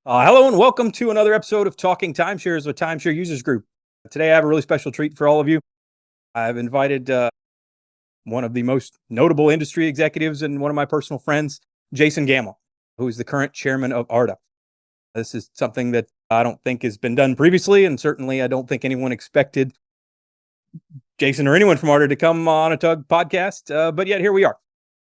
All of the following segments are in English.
Hello and welcome to another episode of Talking Timeshares with Timeshare Users Group. Today I have a really special treat for all of you. I've invited one of the most notable industry executives and one of my personal friends, Jason Gamel, who is the current chairman of ARDA. This is something that I don't think has been done previously, and certainly I don't think anyone expected Jason or anyone from ARDA to come on a Tug podcast, but yet here we are.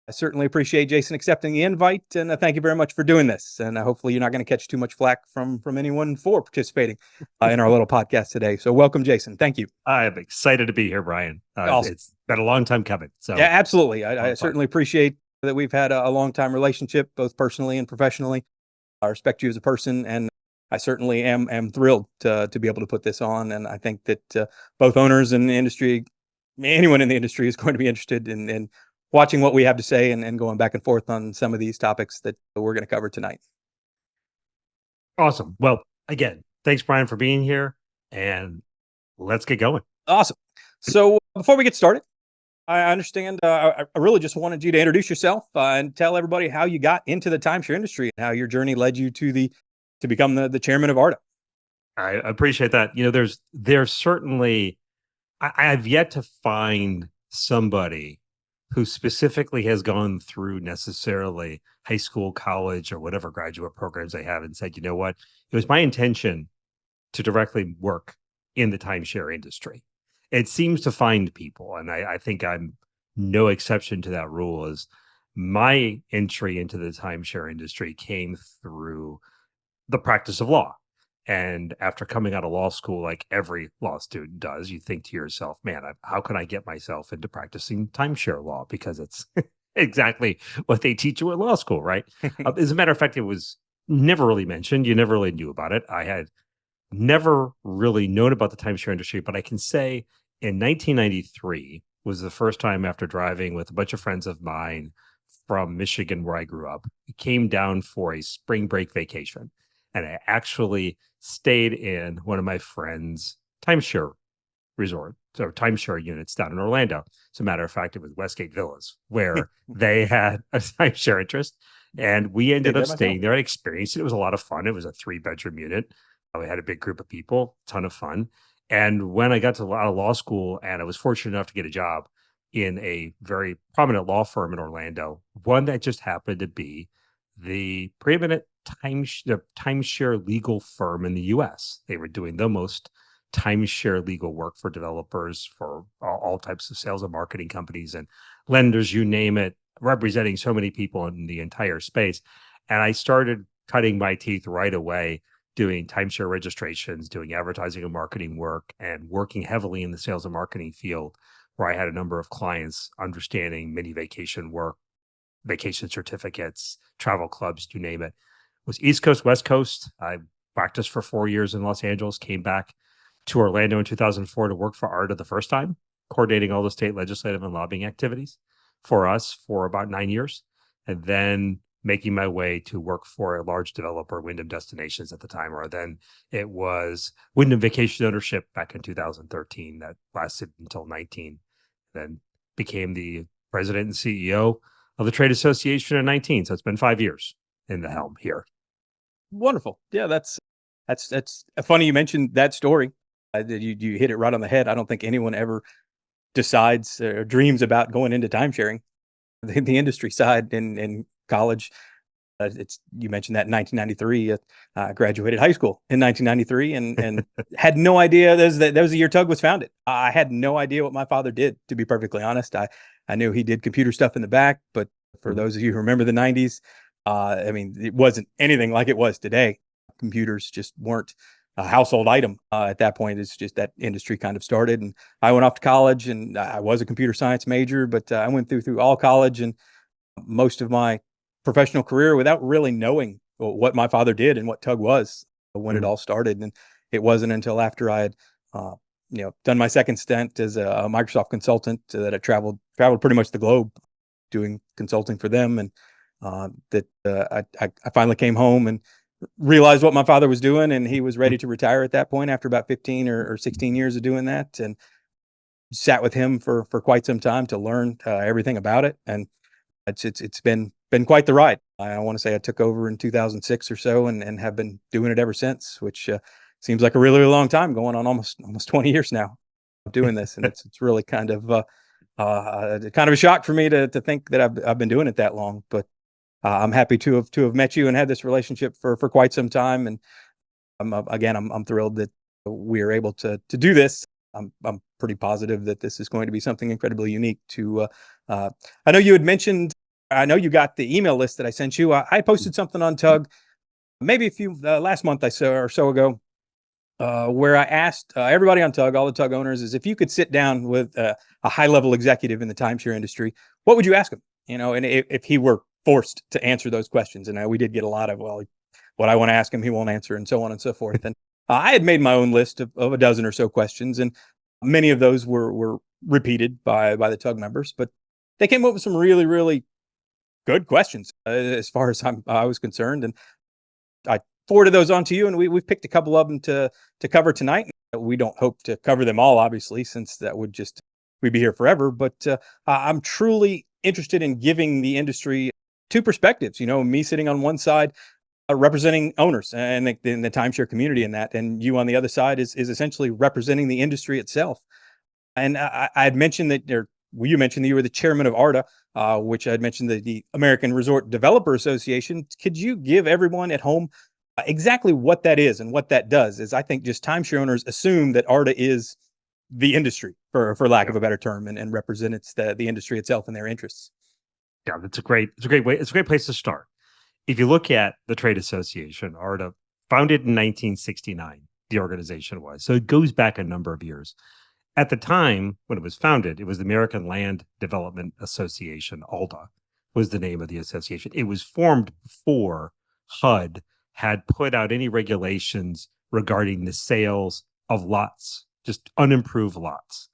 I certainly appreciate Jason accepting the invite, and thank you very much for doing this. And hopefully you're not going to catch too much flack from anyone for participating in our little podcast today. So welcome, Jason. Thank you. I'm excited to be here, Brian. Awesome. It's been a long time coming. So yeah, absolutely. I certainly appreciate that we've had a long time relationship, both personally and professionally. I respect you as a person, and I certainly am thrilled to be able to put this on. And I think that both owners in the industry, anyone in the industry, is going to be interested in watching what we have to say and going back and forth on some of these topics that we're going to cover tonight. Awesome. Well, again, thanks, Brian, for being here, and let's get going. Awesome. So before we get started, I understand I really just wanted you to introduce yourself and tell everybody how you got into the timeshare industry and how your journey led you to become the chairman of ARDA. I appreciate that. You know, there's certainly, I've yet to find somebody who specifically has gone through necessarily high school, college, or whatever graduate programs they have and said, you know what, it was my intention to directly work in the timeshare industry. It seems to find people, and I think I'm no exception to that rule. Is my entry into the timeshare industry came through the practice of law. And after coming out of law school, like every law student does, you think to yourself, man, how can I get myself into practicing timeshare law? Because it's exactly what they teach you at law school, right? As a matter of fact, it was never really mentioned. You never really knew about it. I had never really known about the timeshare industry, but I can say in 1993 was the first time after driving with a bunch of friends of mine from Michigan, where I grew up, came down for a spring break vacation. And I actually stayed in one of my friends' timeshare resort, so timeshare units down in Orlando. As a matter of fact, it was Westgate Villas, where they had a timeshare interest. And we ended up staying there. I experienced it. It was a lot of fun. It was a 3-bedroom unit. We had a big group of people, ton of fun. And when I got to out of law school, and I was fortunate enough to get a job in a very prominent law firm in Orlando, one that just happened to be the preeminent timeshare legal firm in the US. They were doing the most timeshare legal work for developers, for all types of sales and marketing companies and lenders, you name it, representing so many people in the entire space. And I started cutting my teeth right away doing timeshare registrations, doing advertising and marketing work, and working heavily in the sales and marketing field, where I had a number of clients understanding mini vacation work, vacation certificates, travel clubs, you name it. It was East Coast, West Coast. I practiced for 4 years in Los Angeles, came back to Orlando in 2004 to work for ARDA the first time, coordinating all the state legislative and lobbying activities for us for about 9 years, and then making my way to work for a large developer, Wyndham Destinations at the time, or then it was Wyndham Vacation Ownership back in 2013 that lasted until 19, then became the president and CEO of the trade association in 19. So it's been 5 years in the helm here. Wonderful. Yeah, that's funny you mentioned that story. You hit it right on the head. I don't think anyone ever decides or dreams about going into timesharing. The industry side in college, you mentioned that in 1993. I graduated high school in 1993 and had no idea that was the year Tug was founded. I had no idea what my father did, to be perfectly honest. I knew he did computer stuff in the back, but for those of you who remember the 90s, I mean, it wasn't anything like it was today. Computers just weren't a household item at that point. It's just that industry kind of started, and I went off to college, and I was a computer science major, but I went through all college and most of my professional career without really knowing what my father did and what Tug was when it all started. And it wasn't until after I had done my second stint as a Microsoft consultant that I traveled pretty much the globe doing consulting for them, and that I finally came home and realized what my father was doing, and he was ready to retire at that point after about 15 or 16 years of doing that, and sat with him for quite some time to learn everything about it. And it's been quite the ride. I want to say I took over in 2006 or so, and have been doing it ever since, which seems like a really long time, going on almost 20 years now of doing this, and it's really kind of a shock for me to think that I've been doing it that long. But I'm happy to have met you and had this relationship for quite some time, and I'm thrilled that we are able to do this. I'm pretty positive that this is going to be something incredibly unique to. I know you had mentioned. I know you got the email list that I sent you. I posted something on Tug, maybe a few last month or so ago, where I asked everybody on Tug, all the Tug owners, is if you could sit down with a high level executive in the timeshare industry, what would you ask him? And if he were forced to answer those questions, and we did get a lot of, well, what I want to ask him, he won't answer, and so on and so forth. And I had made my own list of a dozen or so questions, and many of those were repeated by the Tug members, but they came up with some really, really good questions as far as I was concerned, and I forwarded those on to you, and we've picked a couple of them to cover tonight. We don't hope to cover them all, obviously, since that would we'd be here forever. But I'm truly interested in giving the industry two perspectives. Me sitting on one side, representing owners and the timeshare community in that, and you on the other side is essentially representing the industry itself. And I had mentioned that you mentioned that you were the chairman of ARDA, which I had mentioned the American Resort Developer Association. Could you give everyone at home exactly what that is and what that does? Is I think just timeshare owners assume that ARDA is the industry, for lack of a better term, and represents the industry itself and their interests. Yeah, it's a great way. It's a great place to start. If you look at the trade association, ARDA, founded in 1969, the organization was. So it goes back a number of years. At the time when it was founded, it was the American Land Development Association, ALDA was the name of the association. It was formed before HUD had put out any regulations regarding the sales of lots, just unimproved lots.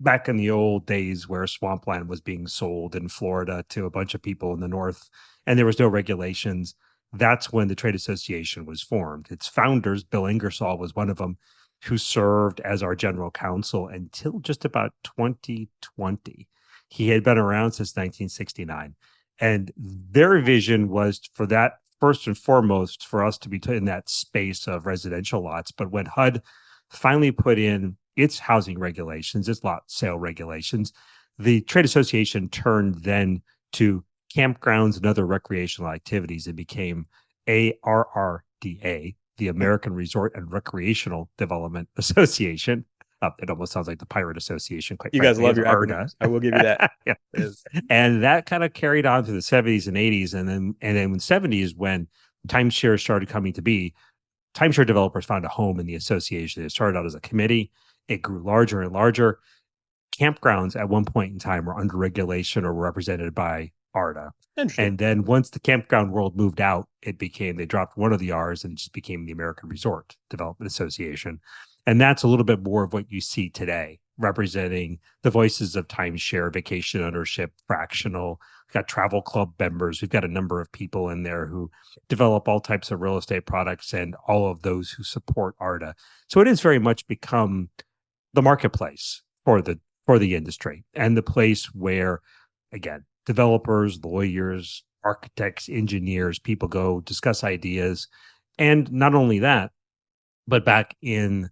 Back in the old days where swampland was being sold in Florida to a bunch of people in the north, and there was no regulations, that's when the trade association was formed. Its founders, Bill Ingersoll was one of them, who served as our general counsel until just about 2020. He had been around since 1969. And their vision was for that, first and foremost, for us to be in that space of residential lots. But when HUD finally put in its housing regulations, its lot sale regulations, the trade association turned then to campgrounds and other recreational activities. It became ARRDA, the American Resort and Recreational Development Association. It almost sounds like the Pirate Association. Quite you frankly, guys love your ARDA. acronyms. I will give you that. Yeah. And that kind of carried on to the 70s and 80s. And then in the 70s, when timeshare started coming to be, timeshare developers found a home in the association. It started out as a committee. It grew larger and larger. Campgrounds at one point in time were under regulation or represented by ARDA. And then once the campground world moved out, they dropped one of the R's and it just became the American Resort Development Association. And that's a little bit more of what you see today, representing the voices of timeshare, vacation ownership, fractional. We've got travel club members. We've got a number of people in there who develop all types of real estate products and all of those who support ARDA. So it has very much become the marketplace for the industry and the place where, again, developers, lawyers, architects, engineers, people go discuss ideas. And not only that, but back in,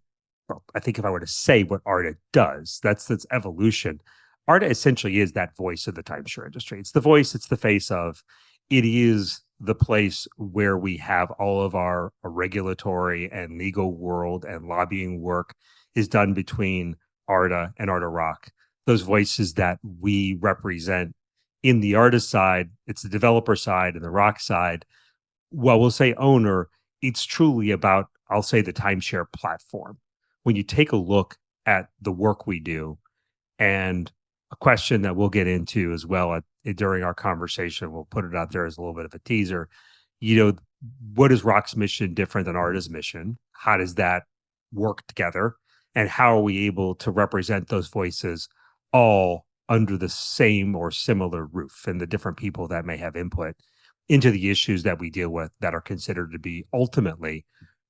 I think if I were to say what ARDA does, that's evolution. ARDA essentially is that voice of the timeshare industry. It's the voice, it's the face of, it is the place where we have all of our regulatory and legal world and lobbying work is done between ARDA and ARDA-ROC. Those voices that we represent in the ARDA side, it's the developer side and the ROC side. Well, we'll say owner, it's truly about, I'll say, the timeshare platform. When you take a look at the work we do, and a question that we'll get into as well during our conversation, we'll put it out there as a little bit of a teaser. What is ROC's mission different than ARDA's mission? How does that work together? And how are we able to represent those voices all under the same or similar roof, and the different people that may have input into the issues that we deal with that are considered to be ultimately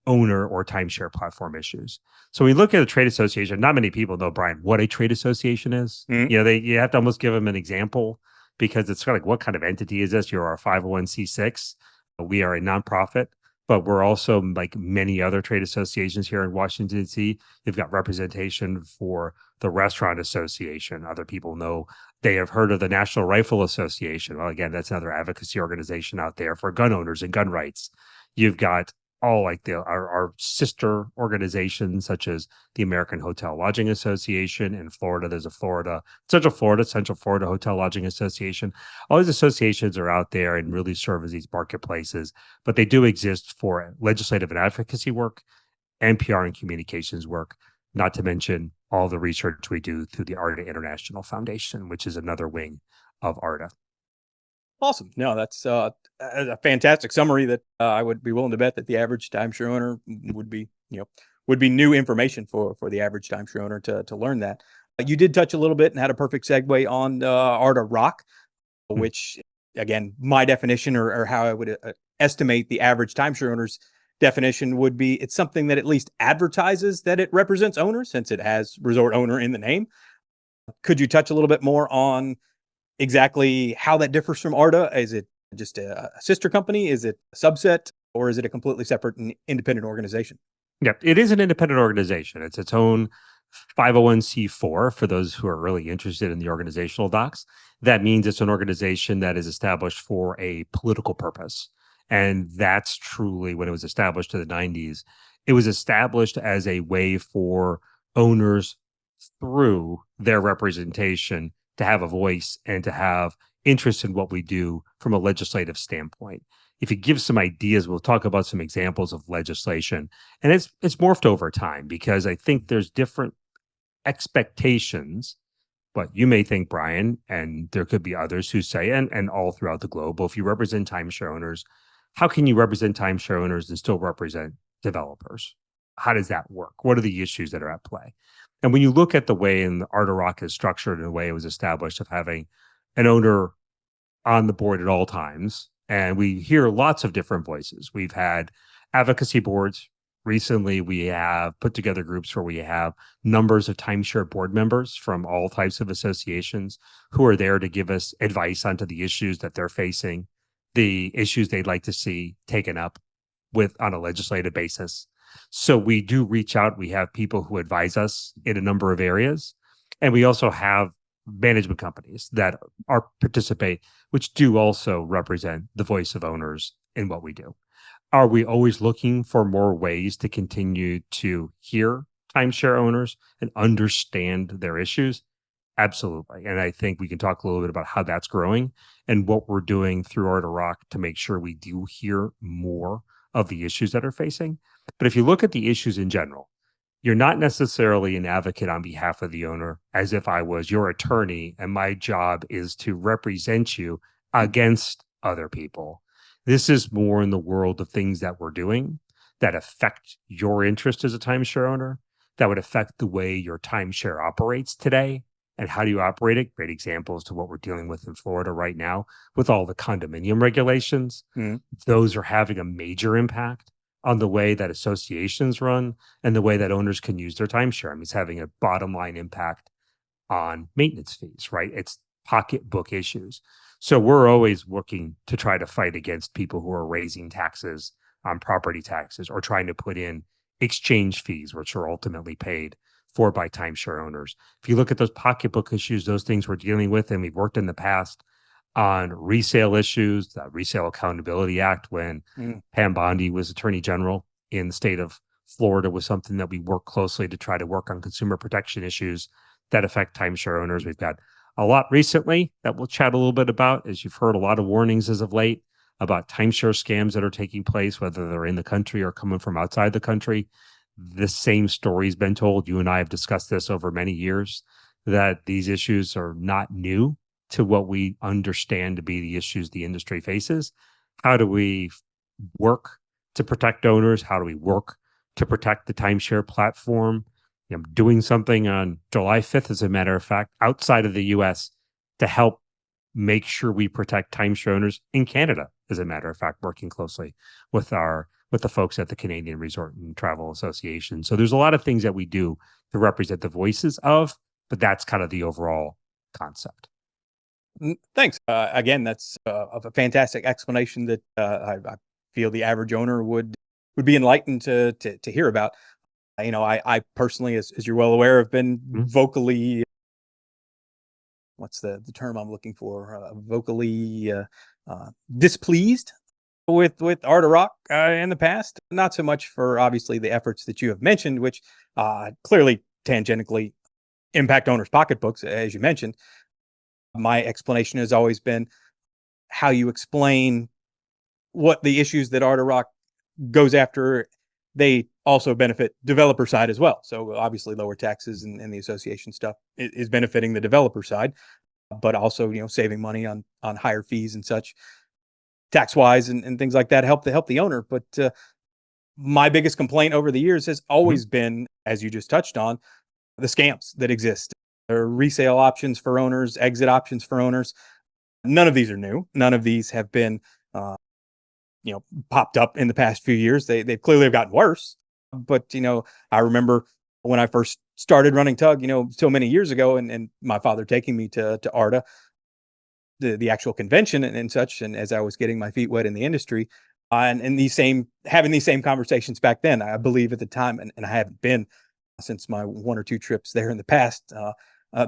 owner or timeshare platform issues. So we look at a trade association. Not many people know, Brian, what a trade association is. Mm-hmm. You have to almost give them an example. because it's kind of like, what kind of entity is this? You're a 501c6. We are a nonprofit, but we're also like many other trade associations here in Washington, D.C. You've got representation for the Restaurant Association. Other people know they have heard of the National Rifle Association. Well, again, that's another advocacy organization out there for gun owners and gun rights. You've got all like our sister organizations, such as the American Hotel Lodging Association in Florida. There's a Central Florida Hotel Lodging Association. All these associations are out there and really serve as these marketplaces, but they do exist for legislative and advocacy work, and PR and communications work, not to mention all the research we do through the ARDA International Foundation, which is another wing of ARDA. Awesome. No, that's a fantastic summary that I would be willing to bet that the average timeshare owner would be, would be new information for the average timeshare owner to learn that. You did touch a little bit and had a perfect segue on ARDA-ROC, which, again, my definition or how I would estimate the average timeshare owner's definition would be it's something that at least advertises that it represents owners, since it has resort owner in the name. Could you touch a little bit more on exactly how that differs from ARDA? Is it just a sister company? Is it a subset? Or is it a completely separate and independent organization? Yeah, it is an independent organization. It's its own 501c4 for those who are really interested in the organizational docs. That means it's an organization that is established for a political purpose. And that's truly when it was established in the 90s. It was established as a way for owners through their representation to have a voice and to have interest in what we do from a legislative standpoint. If you give some ideas, we'll talk about some examples of legislation. And it's morphed over time because I think there's different expectations. But you may think, Brian, and there could be others who say, and all throughout the globe, well, if you represent timeshare owners, how can you represent timeshare owners and still represent developers? How does that work? What are the issues that are at play? And when you look at the way in the ARDA-ROC is structured and the way it was established of having an owner on the board at all times, and we hear lots of different voices. We've had advocacy boards. Recently, we have put together groups where we have numbers of timeshare board members from all types of associations who are there to give us advice onto the issues that they're facing, the issues they'd like to see taken up with on a legislative basis. So we do reach out. We have people who advise us in a number of areas. And we also have management companies that are participate, which do also represent the voice of owners in what we do. Are we always looking for more ways to continue to hear timeshare owners and understand their issues? Absolutely. And I think we can talk a little bit about how that's growing and what we're doing through ARDA-ROC to make sure we do hear more of the issues that are facing. But if you look at the issues in general, you're not necessarily an advocate on behalf of the owner as if I was your attorney and my job is to represent you against other people. This is more in the world of things that we're doing that affect your interest as a timeshare owner, that would affect the way your timeshare operates today. And how do you operate it? Great examples to what we're dealing with in Florida right now with all the condominium regulations. Those are having a major impact on the way that associations run and the way that owners can use their timeshare. I mean, it's having a bottom line impact on maintenance fees, right? It's pocketbook issues. So we're always looking to try to fight against people who are raising taxes on property taxes or trying to put in exchange fees, which are ultimately paid for by timeshare owners. If you look at those pocketbook issues, those things we're dealing with, and we've worked in the past on resale issues, the Resale Accountability Act, when Pam Bondi was Attorney General in the state of Florida, was something that we work closely to try to work on consumer protection issues that affect timeshare owners. We've got a lot recently that we'll chat a little bit about, as you've heard a lot of warnings as of late about timeshare scams that are taking place, whether they're in the country or coming from outside the country. The same story's been told. You and I have discussed this over many years, that these issues are not new to what we understand to be the issues the industry faces. How do we work to protect owners? How do we work to protect the timeshare platform? I'm doing something on July 5th, as a matter of fact, outside of the US to help make sure we protect timeshare owners in Canada, as a matter of fact, working closely with the folks at the Canadian Resort and Travel Association. So there's a lot of things that we do to represent the voices of, but that's kind of the overall concept. Thanks. Again, that's a fantastic explanation that I feel the average owner would be enlightened to hear about. I personally, as you're well aware, have been Mhm. vocally, what's the term I'm looking for? Vocally displeased with ARDA-ROC in the past. Not so much for obviously the efforts that you have mentioned, which clearly tangentially impact owners' pocketbooks, as you mentioned. My explanation has always been how you explain what the issues that ARDA-ROC goes after. They also benefit developer side as well. So obviously lower taxes and the association stuff is benefiting the developer side, but also, saving money on higher fees and such tax wise and things like that help the owner. But my biggest complaint over the years has Mhm. always been, as you just touched on, the scams that exist. There are resale options for owners, exit options for owners. None of these are new. None of these have been, uh, popped up in the past few years. They've clearly have gotten worse. But I remember when I first started running Tug, so many years ago, and my father taking me to ARDA, the actual convention and such, and as I was getting my feet wet in the industry, and these same having these same conversations back then, I believe at the time, and I haven't been since my one or two trips there in the past.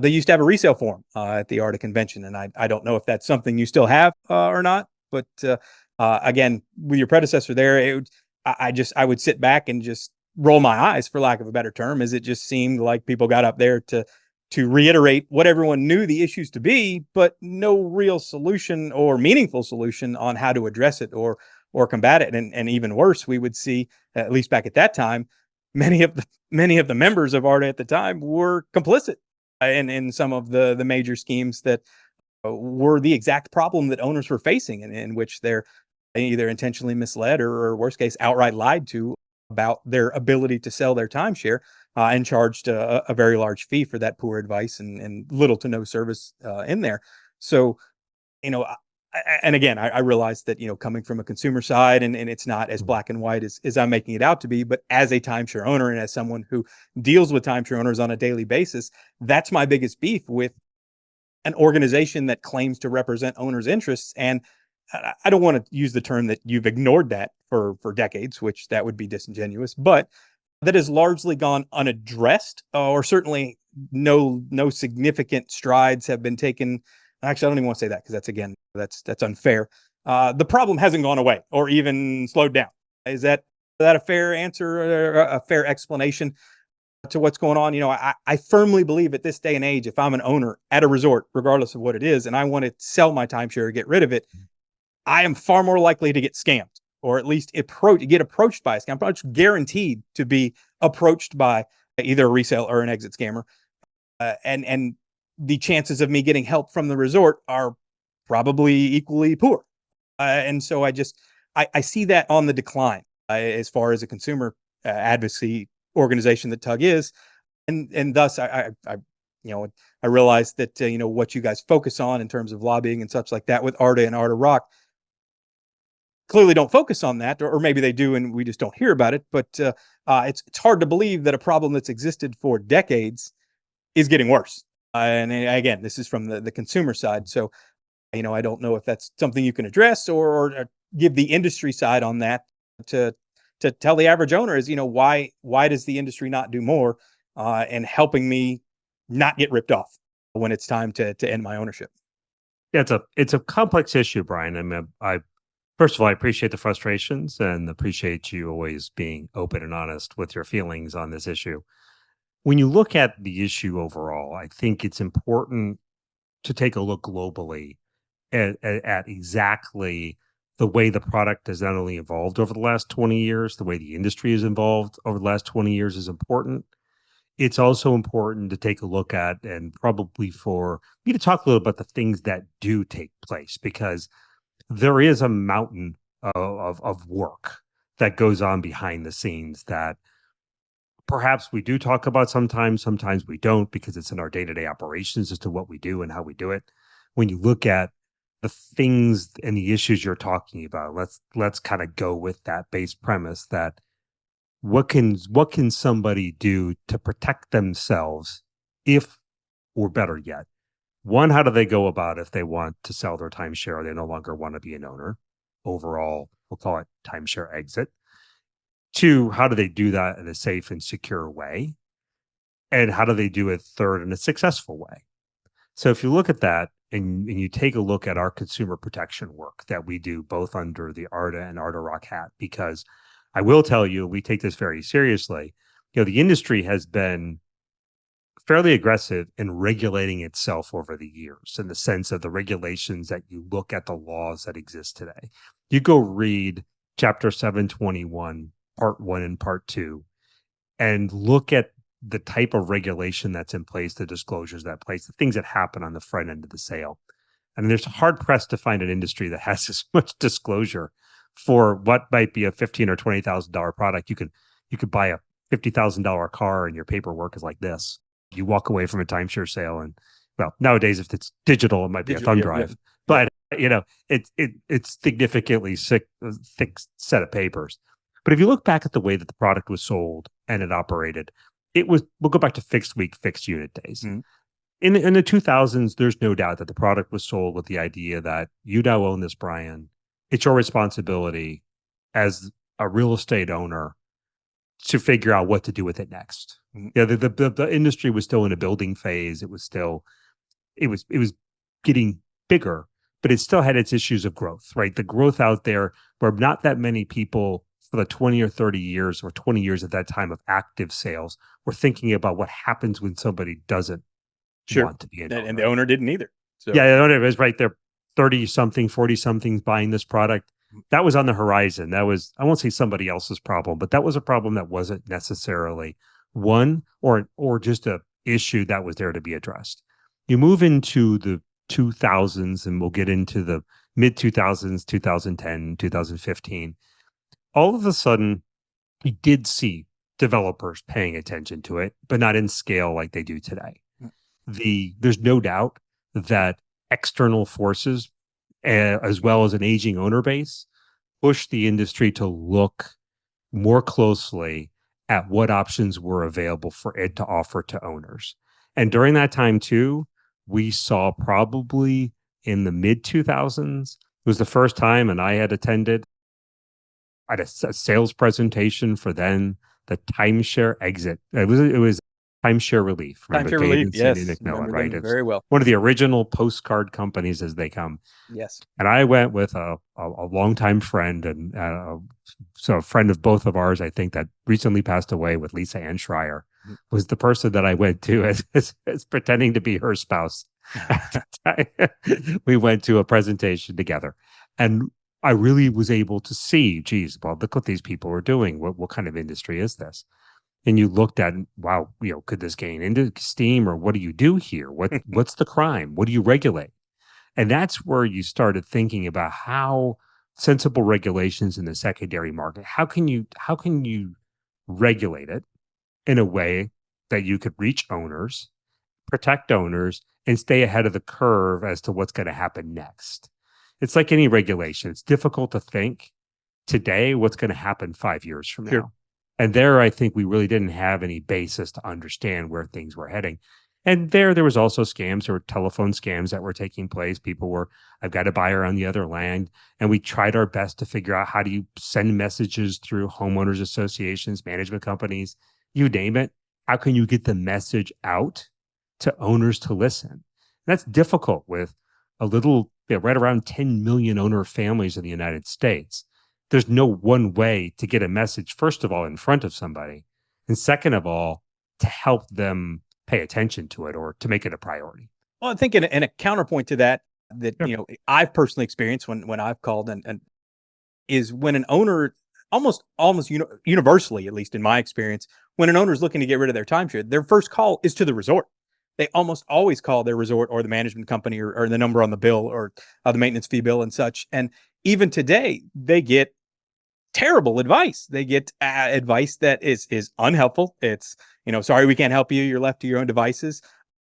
They used to have a resale forum at the ARDA convention, and I don't know if that's something you still have or not. But again, with your predecessor there, I would sit back and just roll my eyes, for lack of a better term, as it just seemed like people got up there to reiterate what everyone knew the issues to be, but no real solution or meaningful solution on how to address it or combat it. And even worse, we would see, at least back at that time, many of the members of ARDA at the time were complicit in some of the major schemes that were the exact problem that owners were facing, in which they're either intentionally misled or worst case outright lied to about their ability to sell their timeshare, and charged a very large fee for that poor advice and little to no service in there. So, you know, and again, I realize that, coming from a consumer side, and it's not as Mhm. black and white as I'm making it out to be, but as a timeshare owner and as someone who deals with timeshare owners on a daily basis, that's my biggest beef with an organization that claims to represent owners' interests. And I don't want to use the term that you've ignored that for decades, which that would be disingenuous, but that has largely gone unaddressed, or certainly no significant strides have been taken. Actually, I don't even want to say that, because that's unfair. The problem hasn't gone away or even slowed down. Is that a fair answer or a fair explanation to what's going on? I firmly believe at this day and age, if I'm an owner at a resort, regardless of what it is, and I want to sell my timeshare or get rid of it, I am far more likely to get scammed, or at least get approached by a scam. I'm pretty much guaranteed to be approached by either a resale or an exit scammer. And the chances of me getting help from the resort are probably equally poor. And so I see that on the decline, as far as a consumer advocacy organization that Tug is, and thus you know I realize that what you guys focus on in terms of lobbying and such like that with ARDA and ARDA-ROC clearly don't focus on that, or maybe they do and we just don't hear about it. But it's hard to believe that a problem that's existed for decades is getting worse. And again, this is from the consumer side. So I don't know if that's something you can address, or give the industry side on that, to tell the average owner is, why does the industry not do more in helping me not get ripped off when it's time to end my ownership. Yeah, it's a complex issue, Brian. I first of all, I appreciate the frustrations and appreciate you always being open and honest with your feelings on this issue. When you look at the issue overall, I think it's important to take a look globally at exactly the way the product has not only evolved over the last 20 years, the way the industry has evolved over the last 20 years is important. It's also important to take a look at, and probably for me to talk a little about the things that do take place, because there is a mountain of work that goes on behind the scenes that perhaps we do talk about sometimes we don't, because it's in our day-to-day operations as to what we do and how we do it. When you look at the things and the issues you're talking about, let's kind of go with that base premise that what can somebody do to protect themselves, if, or better yet, One, how do they go about if they want to sell their timeshare or they no longer want to be an owner? Overall, we'll call it timeshare exit. Two, how do they do that in a safe and secure way? And how do they do it third in a successful way? So if you look at that and you take a look at our consumer protection work that we do both under the ARDA and ARDA-ROC hat, because I will tell you, we take this very seriously. The industry has been fairly aggressive in regulating itself over the years in the sense of the regulations that you look at the laws that exist today. You go read Chapter 721, Part 1 and Part 2, and look at the type of regulation that's in place, the disclosures that place, the things that happen on the front end of the sale. And there's hard pressed to find an industry that has as much disclosure for what might be a $15,000 or $20,000 product. You could buy a $50,000 car and your paperwork is like this. You walk away from a timeshare sale and, well, nowadays if it's digital, it might be a thumb drive, but it's significantly thick set of papers. But if you look back at the way that the product was sold and it operated, we'll go back to fixed week, fixed unit days. Mm-hmm. In the 2000s, there's no doubt that the product was sold with the idea that you now own this, Brian. It's your responsibility as a real estate owner to figure out what to do with it next. Mm-hmm. Yeah, the industry was still in a building phase. It was getting bigger, but it still had its issues of growth, right? The growth out there where not that many people for the 20 or 30 years or 20 years at that time of active sales were thinking about what happens when somebody doesn't want to be an owner. And the owner didn't either. So. Yeah, the owner was right there, 30-something, 40-somethings buying this product. That was on the horizon. That was, I won't say somebody else's problem, but that was a problem that wasn't necessarily one or just a issue that was there to be addressed. You move into the 2000s, and we'll get into the mid 2000s, 2010, 2015. All of a sudden, we did see developers paying attention to it, but not in scale like they do today. There's no doubt that external forces, as well as an aging owner base, pushed the industry to look more closely at what options were available for it to offer to owners. And during that time, too, we saw probably in the mid 2000s, it was the first time, and I had attended at a sales presentation for then the Timeshare Exit. It was Timeshare Relief. Remember Timeshare Relief, yes. Right? Very well. One of the original postcard companies as they come. Yes. And I went with a longtime friend and so a friend of both of ours, I think, that recently passed away, with Lisa Ann Schreier, was the person that I went to as pretending to be her spouse. We went to a presentation together. And I really was able to see, geez, well, look what these people are doing. What kind of industry is this? And you looked at, wow, could this gain into steam, or what do you do here? What's the crime? What do you regulate? And that's where you started thinking about how sensible regulations in the secondary market, how can you regulate it in a way that you could reach owners, protect owners, and stay ahead of the curve as to what's going to happen next. It's like any regulation. It's difficult to think today what's going to happen 5 years from now. And there, I think we really didn't have any basis to understand where things were heading. And there was also scams or telephone scams that were taking place. People were, I've got a buyer on the other land. And we tried our best to figure out, how do you send messages through homeowners associations, management companies, you name it. How can you get the message out to owners to listen? And that's difficult with a little, right around 10 million owner families in the United States. There's no one way to get a message, first of all, in front of somebody. And second of all, to help them pay attention to it or to make it a priority. Well, I think in a counterpoint to that, I've personally experienced when I've called and is when an owner, almost universally, at least in my experience, when an owner is looking to get rid of their timeshare, their first call is to the resort. They almost always call their resort or the management company or the number on the bill or the maintenance fee bill and such. And even today, they get terrible advice. They get advice that is unhelpful. It's, sorry, we can't help you. You're left to your own devices.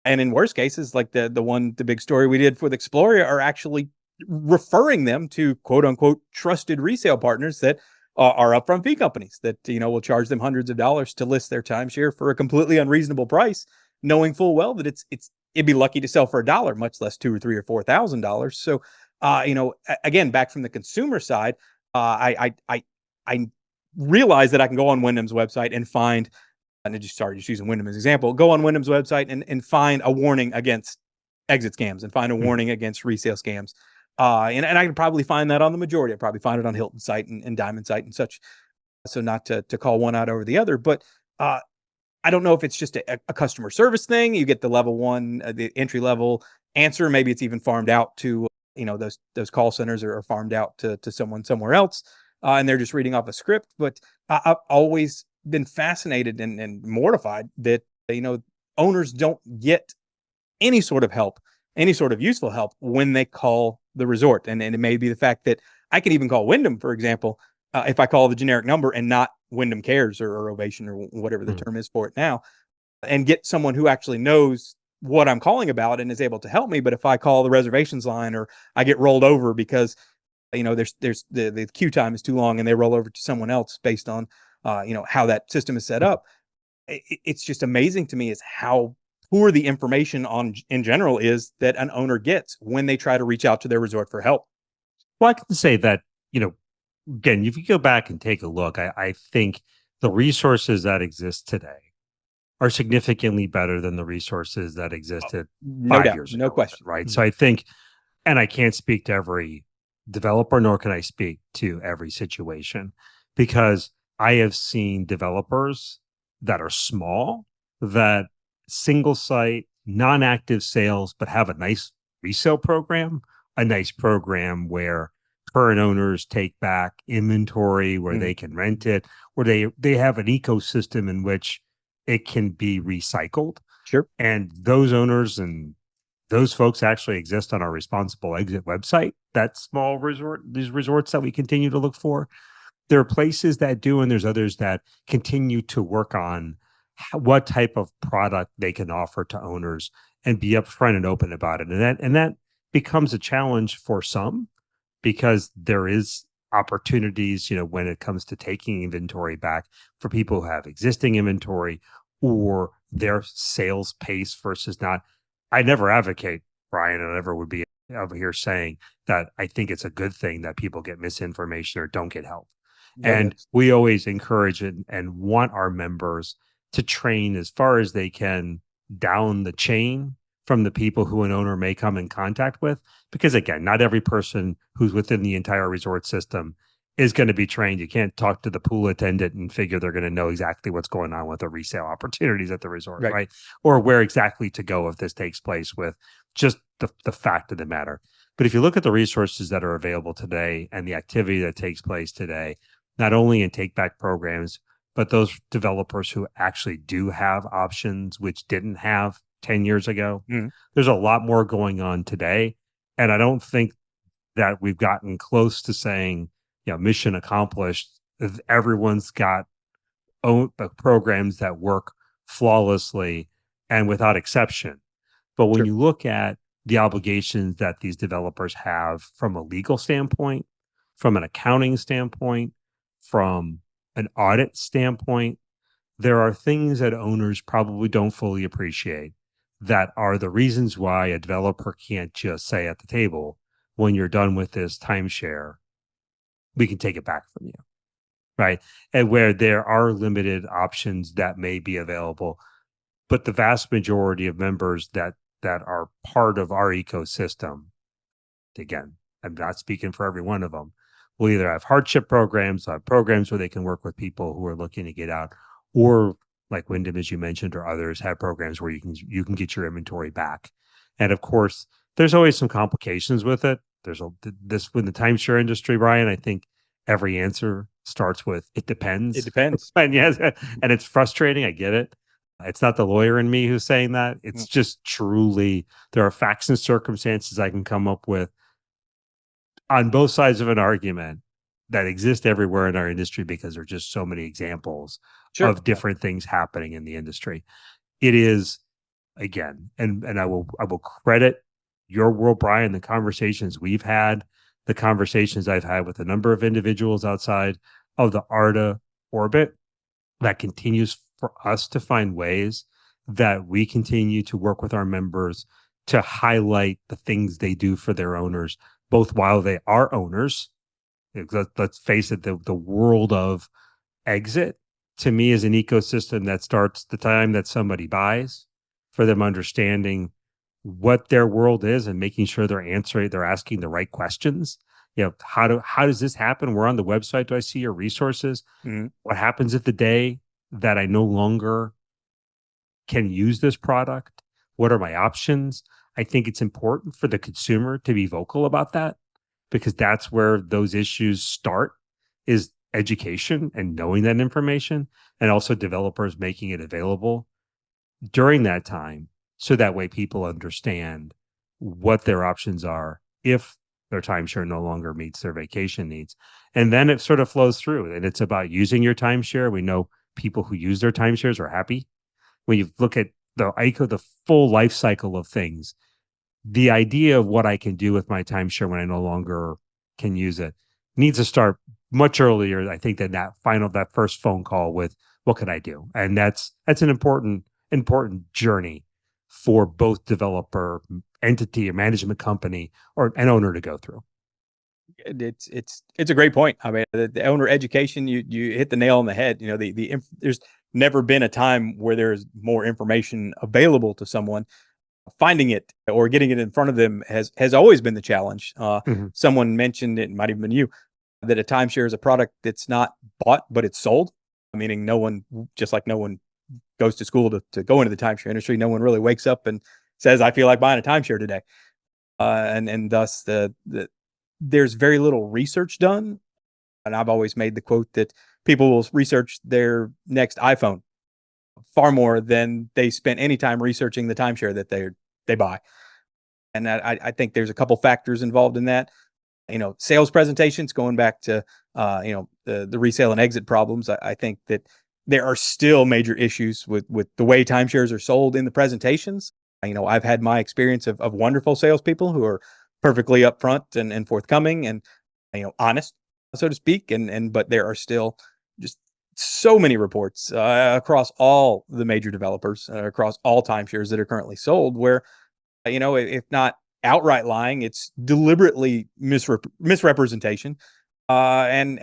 And in worst cases, like the big story we did for the Explorer, are actually referring them to quote unquote trusted resale partners that are upfront fee companies that, will charge them hundreds of dollars to list their timeshare for a completely unreasonable price, knowing full well that it's it'd be lucky to sell for $1, much less $2 or $3 or $4,000. So, again, back from the consumer side, I realize that I can go on Wyndham's website and find, and just using Wyndham as an example, go on Wyndham's website and find a warning against exit scams and find a warning against resale scams. And I can probably find that on the majority. I probably find it on Hilton site and Diamond site and such. So not to call one out over the other, but I don't know if it's just a customer service thing. You get the level one, the entry level answer. Maybe it's even farmed out to, those call centers are farmed out to someone somewhere else. And they're just reading off a script. But I've always been fascinated and mortified that, owners don't get any sort of help, any sort of useful help when they call the resort. And it may be the fact that I can even call Wyndham, for example, if I call the generic number and not Wyndham Cares or Ovation or whatever the term is for it now, and get someone who actually knows what I'm calling about and is able to help me. But if I call the reservations line or I get rolled over because, there's the queue time is too long and they roll over to someone else based on, how that system is set up, it's just amazing to me is how poor the information in general is that an owner gets when they try to reach out to their resort for help. Well, I can say that, again, if you go back and take a look, I think the resources that exist today are significantly better than the resources that existed No 5 doubt, years ago. no question. Right. So I think, and I can't speak to every developer, nor can I speak to every situation, because I have seen developers that are small, that single site, non-active sales, but have a nice resale program, a nice program where current owners take back inventory, where they can rent it, where they have an ecosystem in which it can be recycled. Sure. And those owners and those folks actually exist on our responsible exit website, that small resort, these resorts that we continue to look for. There are places that do, and there's others that continue to work on what type of product they can offer to owners and be upfront and open about it. And that becomes a challenge for some, because there is opportunities, when it comes to taking inventory back for people who have existing inventory or their sales pace versus not. I never advocate, Brian, and I never would be over here saying that I think it's a good thing that people get misinformation or don't get help. And we always encourage and want our members to train as far as they can down the chain from the people who an owner may come in contact with. Because again, not every person who's within the entire resort system is going to be trained. You can't talk to the pool attendant and figure they're going to know exactly what's going on with the resale opportunities at the resort, right? Or where exactly to go if this takes place, with just the fact of the matter. But if you look at the resources that are available today and the activity that takes place today, not only in take back programs, but those developers who actually do have options which didn't have 10 years ago, there's a lot more going on today. And I don't think that we've gotten close to saying, mission accomplished. Everyone's got programs that work flawlessly and without exception. But when you look at the obligations that these developers have from a legal standpoint, from an accounting standpoint, from an audit standpoint, there are things that owners probably don't fully appreciate that are the reasons why a developer can't just say at the table, when you're done with this timeshare, we can take it back from you, right? And where there are limited options that may be available, but the vast majority of members that are part of our ecosystem, again, I'm not speaking for every one of them, will either have hardship programs, have programs where they can work with people who are looking to get out, or like Wyndham, as you mentioned, or others have programs where you can get your inventory back. And of course, there's always some complications with it. There's this with the timeshare industry, Brian. I think every answer starts with "it depends." It depends. And yes, and it's frustrating. I get it. It's not the lawyer in me who's saying that. It's just truly there are facts and circumstances I can come up with on both sides of an argument that exist everywhere in our industry, because there are just so many examples of different things happening in the industry. It is, again, and I will credit your world, Brian, the conversations we've had, the conversations I've had with a number of individuals outside of the ARDA orbit, that continues for us to find ways that we continue to work with our members to highlight the things they do for their owners, both while they are owners. Let's face it, the world of Exit to me is an ecosystem that starts the time that somebody buys, for them understanding what their world is and making sure they're asking the right questions. How does this happen? We're on the website. Do I see your resources? Mhm. What happens if the day that I no longer can use this product? What are my options? I think it's important for the consumer to be vocal about that, because that's where those issues start, is education and knowing that information, and also developers making it available during that time, so that way people understand what their options are if their timeshare no longer meets their vacation needs. And then it sort of flows through, and it's about using your timeshare. We know people who use their timeshares are happy. When you look at the full life cycle of things, the idea of what I can do with my timeshare when I no longer can use it needs to start much earlier, I think, than that first phone call with what can I do? And that's an important journey for both developer, entity, or management company, or an owner to go through. It's a great point. I mean, the owner education, you hit the nail on the head. There's never been a time where there's more information available to someone. Finding it or getting it in front of them has always been the challenge. Mhm. Someone mentioned, it might have been you, that a timeshare is a product that's not bought, but it's sold. Meaning no one, just like no one goes to school to go into the timeshare industry, no one really wakes up and says, I feel like buying a timeshare today. And thus there's very little research done. And I've always made the quote that people will research their next iPhone far more than they spent any time researching the timeshare that they buy. And I think there's a couple factors involved in that. Sales presentations, going back to the resale and exit problems. I think that there are still major issues with the way timeshares are sold in the presentations. I've had my experience of wonderful salespeople who are perfectly upfront and forthcoming and honest, so to speak. But there are still just so many reports across all the major developers, across all timeshares that are currently sold, where if not outright lying, it's deliberately misrepresentation. And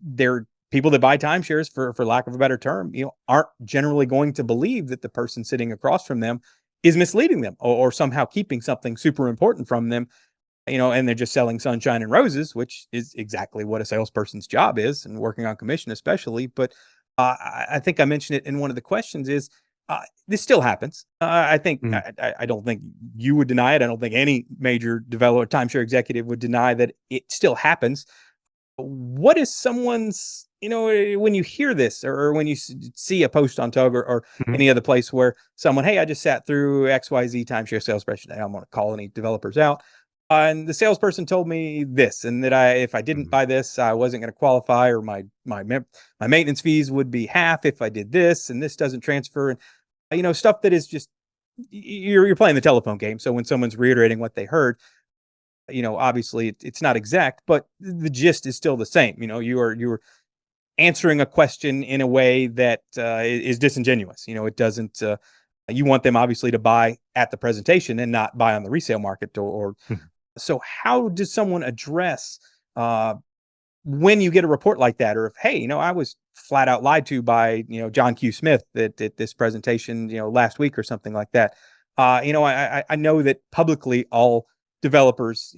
there are people that buy timeshares, for lack of a better term, aren't generally going to believe that the person sitting across from them is misleading them, or somehow keeping something super important from them. And they're just selling sunshine and roses, which is exactly what a salesperson's job is, and working on commission especially. But I think I mentioned it in one of the questions, is this still happens. I think Mhm. I don't think you would deny it. I don't think any major developer, timeshare executive, would deny that it still happens. What is someone's, when you hear this, or when you see a post on Tug, or Mhm. any other place where someone, hey, I just sat through XYZ timeshare sales spreadsheet. I don't want to call any developers out. And the salesperson told me this, and that if I didn't Mhm. buy this, I wasn't going to qualify, or my maintenance fees would be half if I did this, and this doesn't transfer, and stuff that is just, you're playing the telephone game. So when someone's reiterating what they heard, obviously it's not exact, but the gist is still the same. You are answering a question in a way that is disingenuous. It doesn't. You want them obviously to buy at the presentation and not buy on the resale market, or Mhm. so. How does someone address when you get a report like that, or if, hey, I was flat out lied to by John Q. Smith at this presentation last week, or something like that. I know that publicly all developers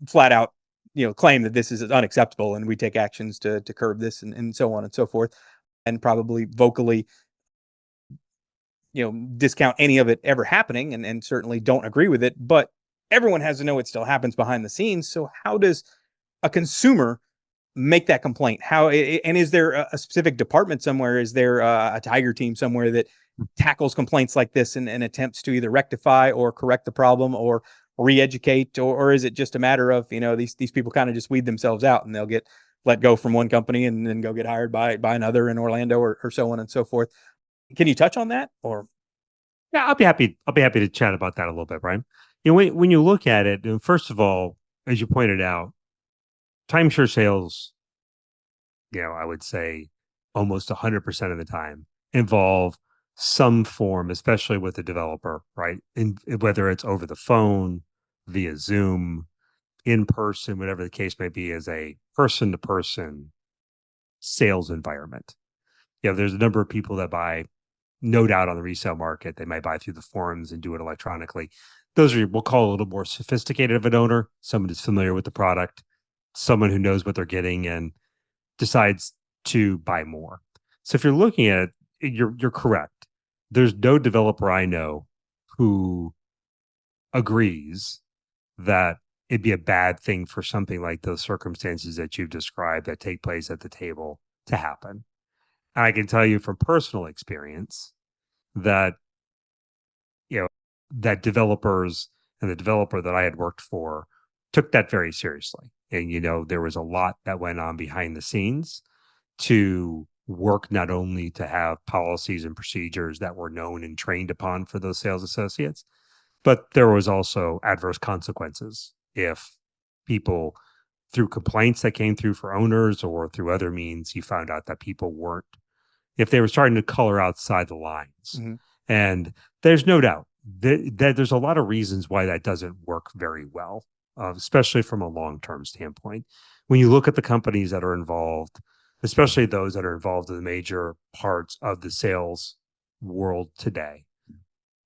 flat out claim that this is unacceptable, and we take actions to curb this, and so on and so forth, and probably vocally discount any of it ever happening, and certainly don't agree with it. But everyone has to know it still happens behind the scenes. So how does a consumer make that complaint? And is there a specific department somewhere? Is there a tiger team somewhere that tackles complaints like this, and attempts to either rectify or correct the problem, or re-educate, or is it just a matter of these people kind of just weed themselves out, and they'll get let go from one company and then go get hired by another in Orlando, or so on and so forth? Can you touch on that? Or Yeah, I'll be happy to chat about that a little bit, Brian. When you look at it, first of all, as you pointed out, timeshare sales, I would say almost 100% of the time involve some form, especially with the developer, right? In whether it's over the phone, via Zoom, in person, whatever the case may be, as a person to person sales environment. There's a number of people that buy, no doubt, on the resale market. They might buy through the forums and do it electronically. Those are, we'll call, a little more sophisticated of an owner, someone who's familiar with the product, someone who knows what they're getting and decides to buy more. So if you're looking at it, you're correct. There's no developer I know who agrees that it'd be a bad thing for something like those circumstances that you've described that take place at the table to happen. And I can tell you from personal experience that, that developers and the developer that I had worked for took that very seriously. And, there was a lot that went on behind the scenes to work not only to have policies and procedures that were known and trained upon for those sales associates, but there was also adverse consequences if people, through complaints that came through for owners or through other means, you found out that people weren't, if they were starting to color outside the lines. Mhm. And there's no doubt that there's a lot of reasons why that doesn't work very well, especially from a long-term standpoint. When you look at the companies that are involved, especially those that are involved in the major parts of the sales world today,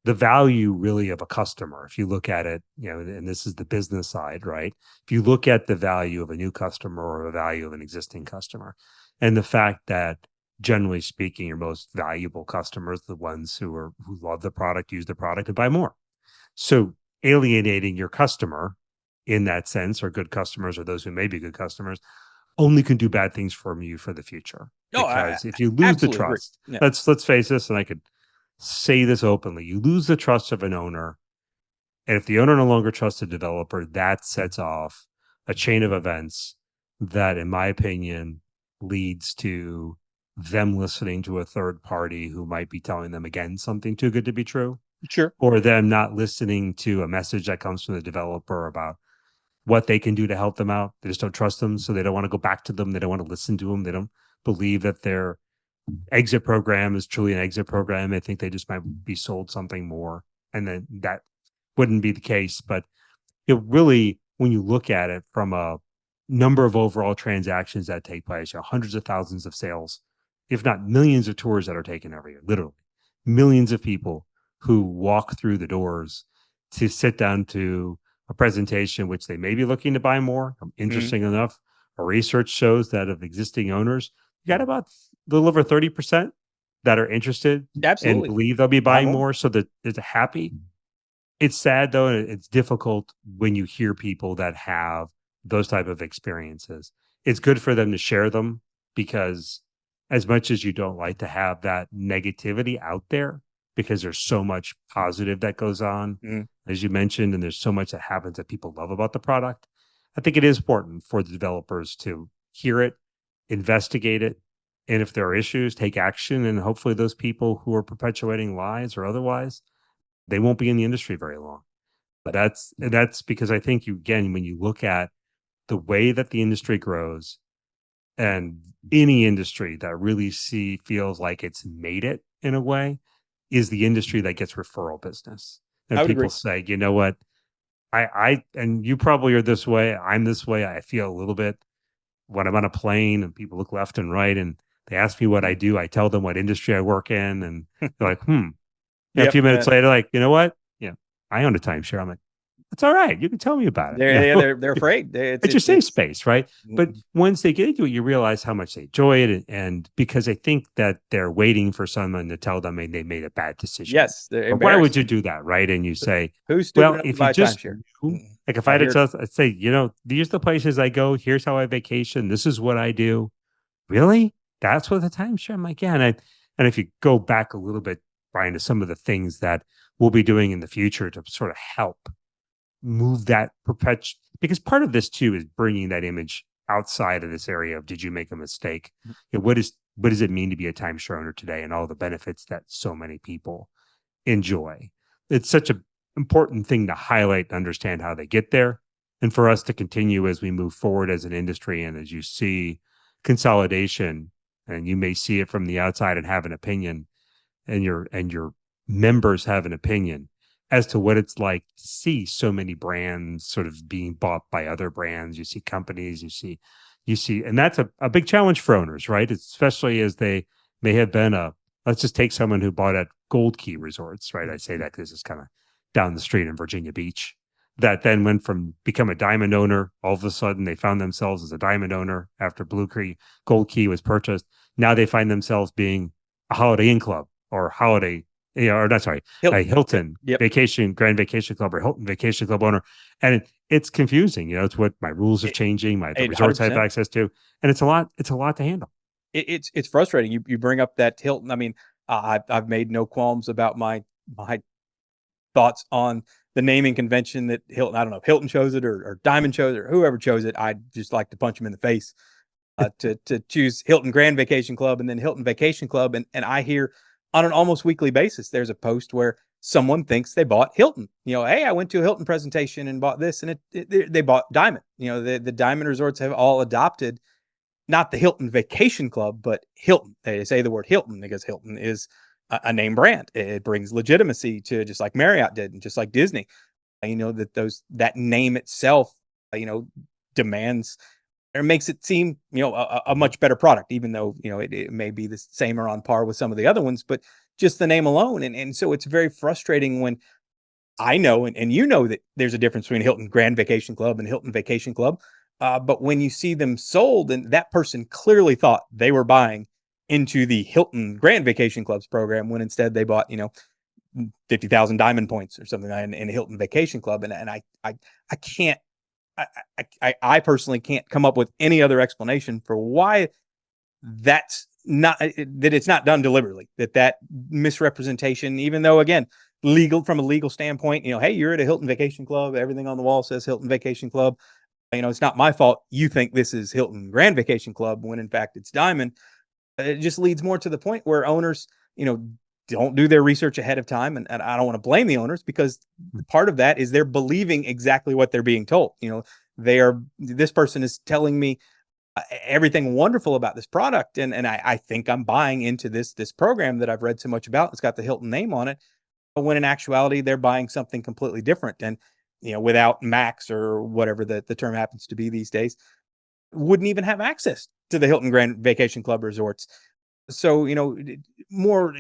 the value really of a customer, if you look at it, and this is the business side, right? If you look at the value of a new customer or the value of an existing customer, and the fact that, generally speaking, your most valuable customers, the ones who love the product, use the product, and buy more. So alienating your customer in that sense, or good customers, or those who may be good customers, only can do bad things for you for the future. No, Because if you lose the absolutely agree. trust, Yeah. let's face this, and I could say this openly, you lose the trust of an owner. And if the owner no longer trusts the developer, that sets off a chain of events that, in my opinion, leads to them listening to a third party who might be telling them, again, something too good to be true, Sure. or them not listening to a message that comes from the developer about what they can do to help them out. They just don't trust them. So they don't want to go back to them. They don't want to listen to them. They don't believe that their exit program is truly an exit program. I think they just might be sold something more. And then that wouldn't be the case. But it really, when you look at it from a number of overall transactions that take place, hundreds of thousands of sales, if not millions of tours that are taken every year, literally millions of people who walk through the doors to sit down to a presentation, which they may be looking to buy more. Mhm. Interesting enough, our research shows that of existing owners, you got about a little over 30% that are interested and Absolutely. believe they'll be Buy buying more. more. So that it's happy. It's sad though, and it's difficult when you hear people that have those type of experiences. It's good for them to share them, because as much as you don't like to have that negativity out there, because there's so much positive that goes on, Mhm. as you mentioned, and there's so much that happens that people love about the product. I think it is important for the developers to hear it, investigate it, and if there are issues, take action. And hopefully those people who are perpetuating lies or otherwise, they won't be in the industry very long. But that's because I think, you, again, when you look at the way that the industry grows, and any industry that really feels like it's made it in a way, is the industry that gets referral business. I And would people agree. say, you know what, and you probably are this way. I'm this way. I feel a little bit when I'm on a plane and people look left and right and they ask me what I do. I tell them what industry I work in, and they're like, hmm. And a Yep. few minutes later, like, you know what? Yeah, I own a timeshare. I'm like, it's all right. You can tell me about it. They're afraid. It's your safe space, right? But Mhm. once they get into it, you realize how much they enjoy it, and because I think that they're waiting for someone to tell them they made a bad decision. Yes, they're Or why would embarrassed. you do that, right? And you say, Who's stupid well, enough to if you buy a just timeshare? knew, Mm. like if I I had to hear tell, I'd say, these are the places I go. Here's how I vacation. This is what I do. Really? That's what the timeshare? I'm like, yeah. And if you go back a little bit, Brian, to some of the things that we'll be doing in the future to sort of help move that because part of this too is bringing that image outside of this area of, did you make a mistake? What does it mean to be a timeshare owner today, and all the benefits that so many people enjoy? It's such an important thing to highlight and understand how they get there, and for us to continue as we move forward as an industry. And as you see consolidation, and you may see it from the outside and have an opinion, and your members have an opinion as to what it's like to see so many brands sort of being bought by other brands. You see companies, you see, and that's a big challenge for owners, right? Especially as they may have been let's just take someone who bought at Gold Key Resorts, right? I say that because it's kind of down the street in Virginia Beach, that then went from become a diamond owner. All of a sudden, they found themselves as a diamond owner after Gold Key was purchased. Now they find themselves being a Holiday Inn Club or Holiday, or not, sorry, a Hilton. Hilton Yep. Grand Vacation Club or Hilton Vacation Club owner. And it's confusing. It's what my rules are changing, the resorts I have 100%. access to. And it's a lot to handle. It's frustrating. You bring up that Hilton. I mean, I've made no qualms about my thoughts on the naming convention that Hilton. I don't know if Hilton chose it or Diamond chose it or whoever chose it. I'd just like to punch him in the face. To choose Hilton Grand Vacation Club and then Hilton Vacation Club, and I hear on an almost weekly basis there's a post where someone thinks they bought Hilton. Hey, I went to a Hilton presentation and bought this, and they bought Diamond. The Diamond resorts have all adopted not the Hilton Vacation Club, but Hilton. They say the word Hilton because Hilton is a name brand. It brings legitimacy to, just like Marriott did, and just like Disney. That name itself, demands or makes it seem, a much better product, even though, it may be the same or on par with some of the other ones, but just the name alone. And so it's very frustrating when I know, and that there's a difference between Hilton Grand Vacation Club and Hilton Vacation Club. But when you see them sold, and that person clearly thought they were buying into the Hilton Grand Vacation Club's program, when instead they bought, 50,000 diamond points or something in a Hilton Vacation Club. And I can't, I personally can't come up with any other explanation for why that's not, that it's not done deliberately, that misrepresentation, even though, again, from a legal standpoint, hey, you're at a Hilton Vacation Club, everything on the wall says Hilton Vacation Club. It's not my fault you think this is Hilton Grand Vacation Club when in fact it's Diamond. It just leads more to the point where owners, don't do their research ahead of time. And I don't want to blame the owners, because part of that is they're believing exactly what they're being told. This person is telling me everything wonderful about this product. And I think I'm buying into this program that I've read so much about. It's got the Hilton name on it. But when in actuality, they're buying something completely different. And, without Max or whatever the term happens to be these days, wouldn't even have access to the Hilton Grand Vacation Club resorts. So, more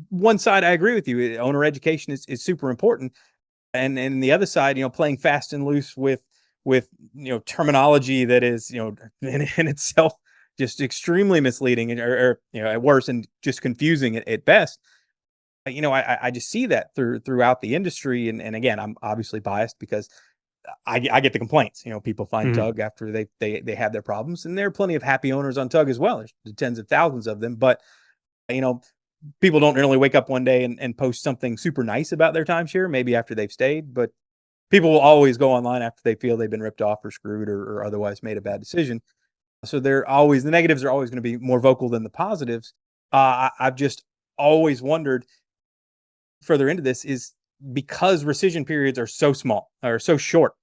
one side, I agree with you. Owner education is super important. And the other side, playing fast and loose with terminology that is, in itself just extremely misleading, or at worst, and just confusing at best. I just see that throughout the industry. And again, I'm obviously biased because I get the complaints. People find Mhm. Tug after they have their problems, and there are plenty of happy owners on Tug as well. There's tens of thousands of them, but you know, people don't really wake up one day and post something super nice about their timeshare, maybe after they've stayed, but people will always go online after they feel they've been ripped off or screwed or otherwise made a bad decision. So the negatives are always going to be more vocal than the positives. I've just always wondered further into this is because rescission periods are so small or so short,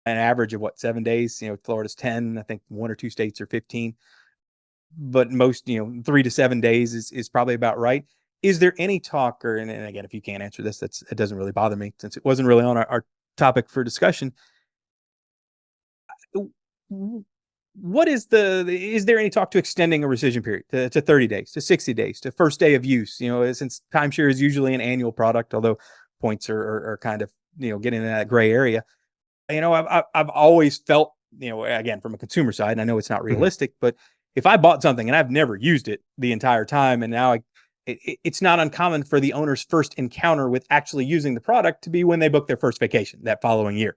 an average of 7 days. Florida's 10. I think one or two states are 15, but most 3 to 7 days is probably about right. Is there any talk, and again, if you can't answer this, it doesn't really bother me since it wasn't really on our topic for discussion. What is is there any talk to extending a rescission period to 30 days, to 60 days, to first day of use? Since timeshare is usually an annual product, although points are kind of, getting in that gray area. I've always felt, again, from a consumer side, and I know it's not Mhm. realistic, but if I bought something and I've never used it the entire time, and now it's not uncommon for the owner's first encounter with actually using the product to be when they book their first vacation that following year,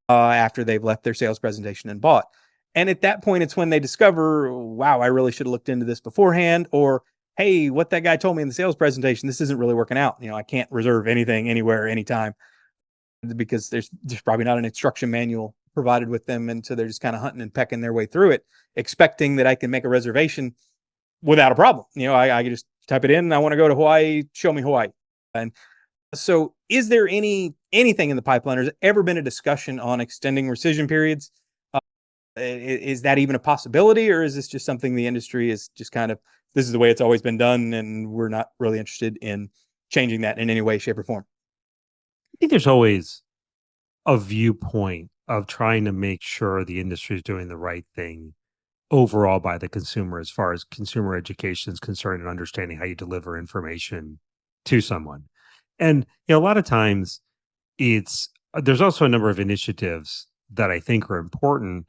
after they've left their sales presentation and bought. And at that point, it's when they discover, wow, I really should have looked into this beforehand, or hey, what that guy told me in the sales presentation, this isn't really working out. I can't reserve anything anywhere, anytime, because there's probably not an instruction manual provided with them, and so they're just kind of hunting and pecking their way through it, expecting that I can make a reservation without a problem. I can just type it in. I want to go to Hawaii. Show me Hawaii. And so, is there anything in the pipeline? Has ever been a discussion on extending rescission periods? Is that even a possibility, or is this just something the industry is just kind of, this is the way it's always been done, and we're not really interested in changing that in any way, shape, or form? I think there's always a viewpoint of trying to make sure the industry is doing the right thing overall by the consumer as far as consumer education is concerned and understanding how you deliver information to someone. And a lot of times it's there's also a number of initiatives that I think are important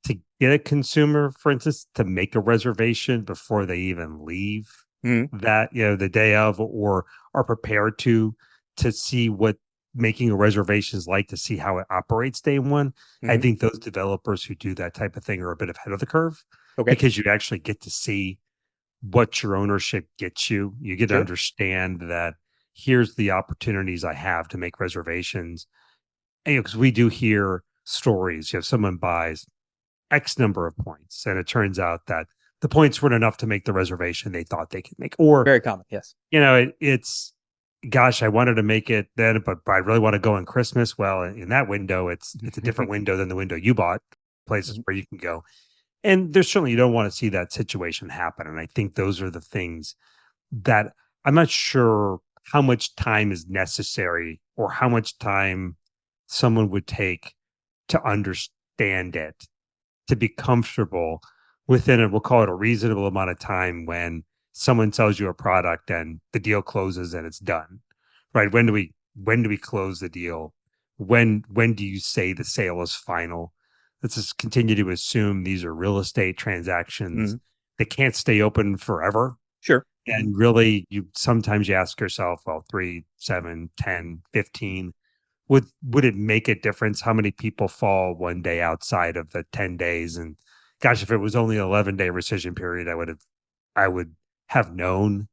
to get a consumer, for instance, to make a reservation before they even leave Mhm. that, the day of, or are prepared to see what making a reservation is like, to see how it operates day one. I Mhm. think those developers who do that type of thing are a bit ahead of the curve Okay. because you actually get to see what your ownership gets you. You get to Sure. understand that here's the opportunities I have to make reservations. Because we do hear stories, someone buys X number of points, and it turns out that the points weren't enough to make the reservation they thought they could make. Or, Very common. Yes. it's, gosh, I wanted to make it then, but I really want to go on Christmas. Well, in that window, it's a different window than the window you bought, places Mhm. where you can go. And there's certainly, you don't want to see that situation happen. And I think those are the things that I'm not sure how much time is necessary or how much time someone would take to understand it, to be comfortable within it. We'll call it a reasonable amount of time when someone sells you a product and the deal closes and it's done. Right? When do we close the deal? When do you say the sale is final? Let's just continue to assume these are real estate transactions. Mhm. They can't stay open forever. Sure. Mhm. And really, you ask yourself, well, 3, 7, 10, 15, would it make a difference how many people fall one day outside of the 10 days? And gosh, if it was only an 11-day rescission period, I would have known.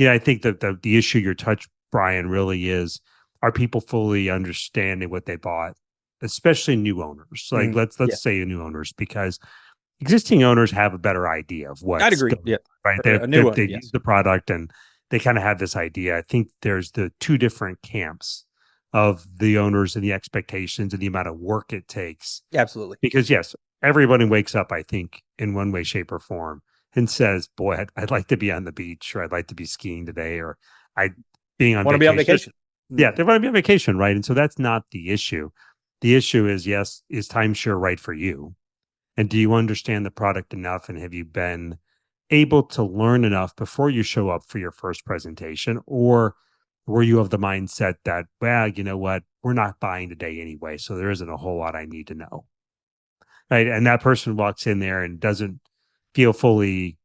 I think that the issue you're touched, Brian, really is, are people fully understanding what they bought, especially new owners? Like, Mhm. Yeah. let's say new owners, because existing owners have a better idea of I'd what's agree. going Yeah. on, right? For a new owner. They've used Yes. the product and they kind of have this idea. I think there's the two different camps of the owners and the expectations and the amount of work it takes. Absolutely. Because yes, everybody wakes up, I think, in one way, shape, or form and says, "Boy, I'd like to be on the beach, or I'd like to be skiing today, or I being on Want to be on vacation." vacation. Yeah, Mhm. they want to be on vacation, right? And so that's not the issue. The issue is, yes, is timeshare right for you? And do you understand the product enough? And have you been able to learn enough before you show up for your first presentation? Or were you of the mindset that, well, you know what, we're not buying today anyway, so there isn't a whole lot I need to know? Right. And that person walks in there and doesn't feel fully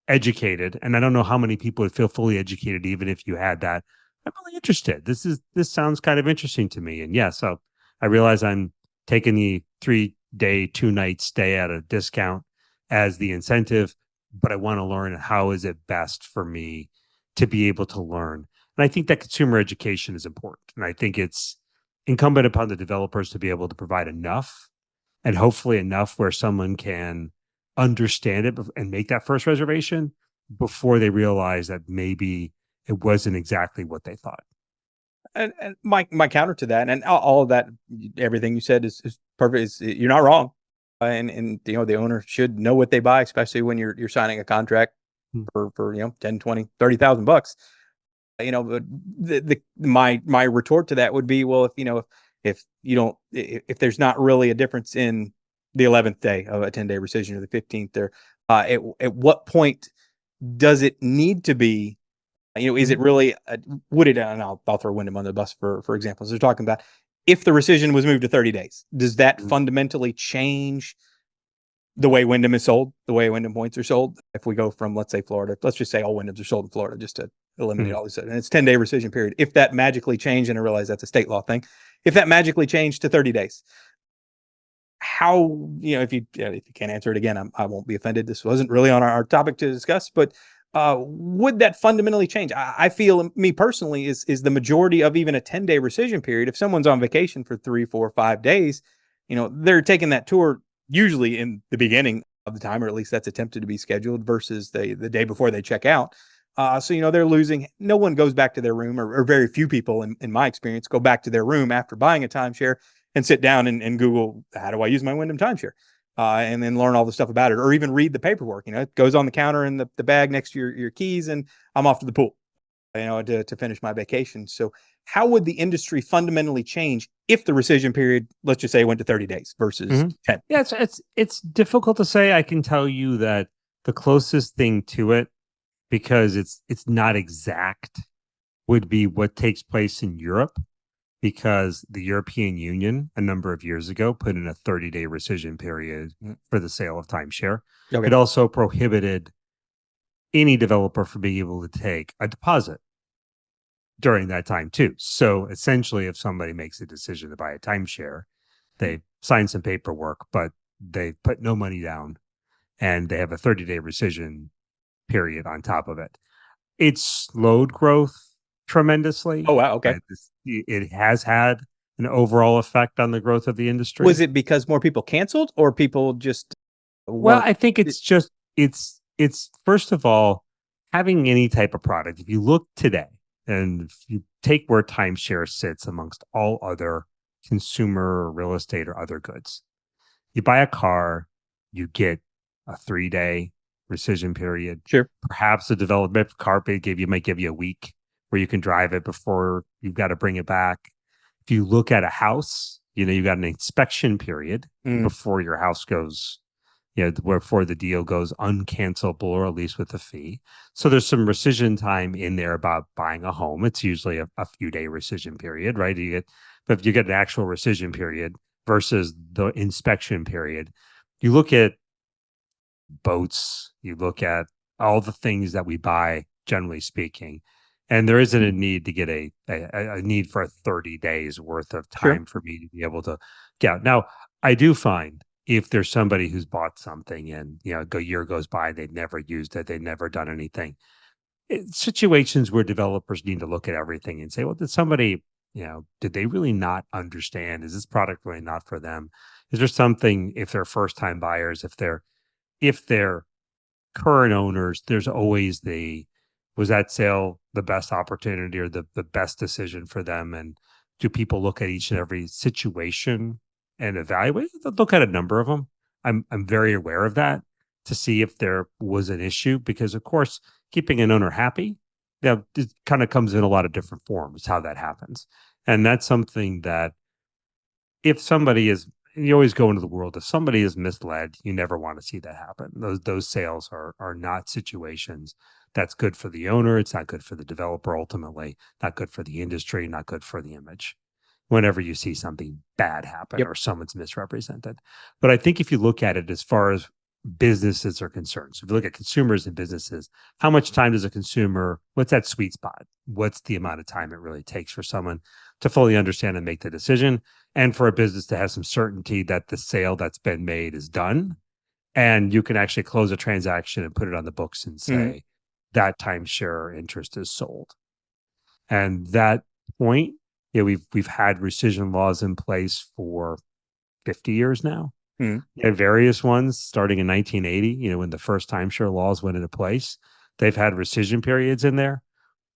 educated. And I don't know how many people would feel fully educated, even if you had that. I'm really interested. This sounds kind of interesting to me. And yeah, so I realize I'm taking the 3-day, 2-night stay at a discount as the incentive, but I want to learn how is it best for me to be able to learn. And I think that consumer education is important. And I think it's incumbent upon the developers to be able to provide enough, and hopefully enough where someone can understand it and make that first reservation before they realize that maybe it wasn't exactly what they thought. And my counter to that, and all of that, everything you said is perfect. You're not wrong, and the owner should know what they buy, especially when you're signing a contract Mm, for 10, 20, 30,000 bucks. But my retort to that would be, well, if you don't, if there's not really a difference in the 11th day of a 10-day rescission or the 15th, there, at what point does it need to be? Is it mhm, really, would it, and I'll throw Wyndham under the bus for example. So they're talking about, if the rescission was moved to 30 days, does that mhm, fundamentally change the way Wyndham is sold, the way Wyndham points are sold? If we go from, let's say, Florida, let's just say all Wyndhams are sold in Florida, just to eliminate mhm, all these, and it's 10-day rescission period. If that magically changed, and I realize that's a state law thing, if that magically changed to 30 days, how, if you can't answer it again, I won't be offended. This wasn't really on our topic to discuss, but would that fundamentally change? I feel, me personally, is the majority of even a 10-day rescission period. If someone's on vacation for 3, 4, 5 days, they're taking that tour usually in the beginning of the time, or at least that's attempted to be scheduled, versus the day before they check out. So they're losing. No one goes back to their room, or very few people, in my experience, go back to their room after buying a timeshare and sit down and Google, how do I use my Wyndham timeshare? And then learn all the stuff about it, or even read the paperwork. It goes on the counter in the bag next to your keys, and I'm off to the pool, to finish my vacation. So how would the industry fundamentally change if the rescission period, let's just say, went to 30 days versus 10? Yeah, it's difficult to say. I can tell you that the closest thing to it, because it's not exact, would be what takes place in Europe, because the European Union a number of years ago put in a 30-day rescission period for the sale of timeshare. Okay. It also prohibited any developer from being able to take a deposit during that time too. So essentially, if somebody makes a decision to buy a timeshare, they sign some paperwork, but they put no money down, and they have a 30-day rescission period on top of it. It's slowed growth tremendously. Oh, wow. Okay. It has had an overall effect on the growth of the industry. Was it because more people canceled, or people just Well, I think it's just it's first of all, having any type of product. If you look today, and if you take where timeshare sits amongst all other consumer real estate or other goods, you buy a car, you get a 3-day rescission period. Sure. Perhaps the development car might give you a week where you can drive it before you've got to bring it back. If you look at a house, you've got an inspection period before your house goes, before the deal goes uncancelable, or at least with a fee. So there's some rescission time in there about buying a home. It's usually a few day rescission period, right? But if you get an actual rescission period versus the inspection period, you look at boats, you look at all the things that we buy, generally speaking, and there isn't a need to get a need for 30 days worth of time for me to be able to get out. Now, I do find if there's somebody who's bought something and a year goes by, they've never used it, they've never done anything. Situations where developers need to look at everything and say, well, did somebody, did they really not understand? Is this product really not for them? Is there something, if they're first time buyers, if they're current owners, there's always was that sale the best opportunity or the best decision for them? And do people look at each and every situation and evaluate? They'll look at a number of them. I'm very aware of that, to see if there was an issue, because of course, keeping an owner happy, it kind of comes in a lot of different forms, how that happens. And that's something that if somebody is, you always go into the world, if somebody is misled, you never want to see that happen. Those sales are not situations that's good for the owner. It's not good for the developer, ultimately, not good for the industry, not good for the image, whenever you see something bad happen or someone's misrepresented. But I think if you look at it as far as businesses are concerned, so if you look at consumers and businesses, how much time does a consumer, what's that sweet spot? What's the amount of time it really takes for someone to fully understand and make the decision, and for a business to have some certainty that the sale that's been made is done, and you can actually close a transaction and put it on the books and say that timeshare interest is sold. And that point, we've had rescission laws in place for 50 years now. Various ones starting in 1980, when the first timeshare laws went into place. They've had rescission periods in there.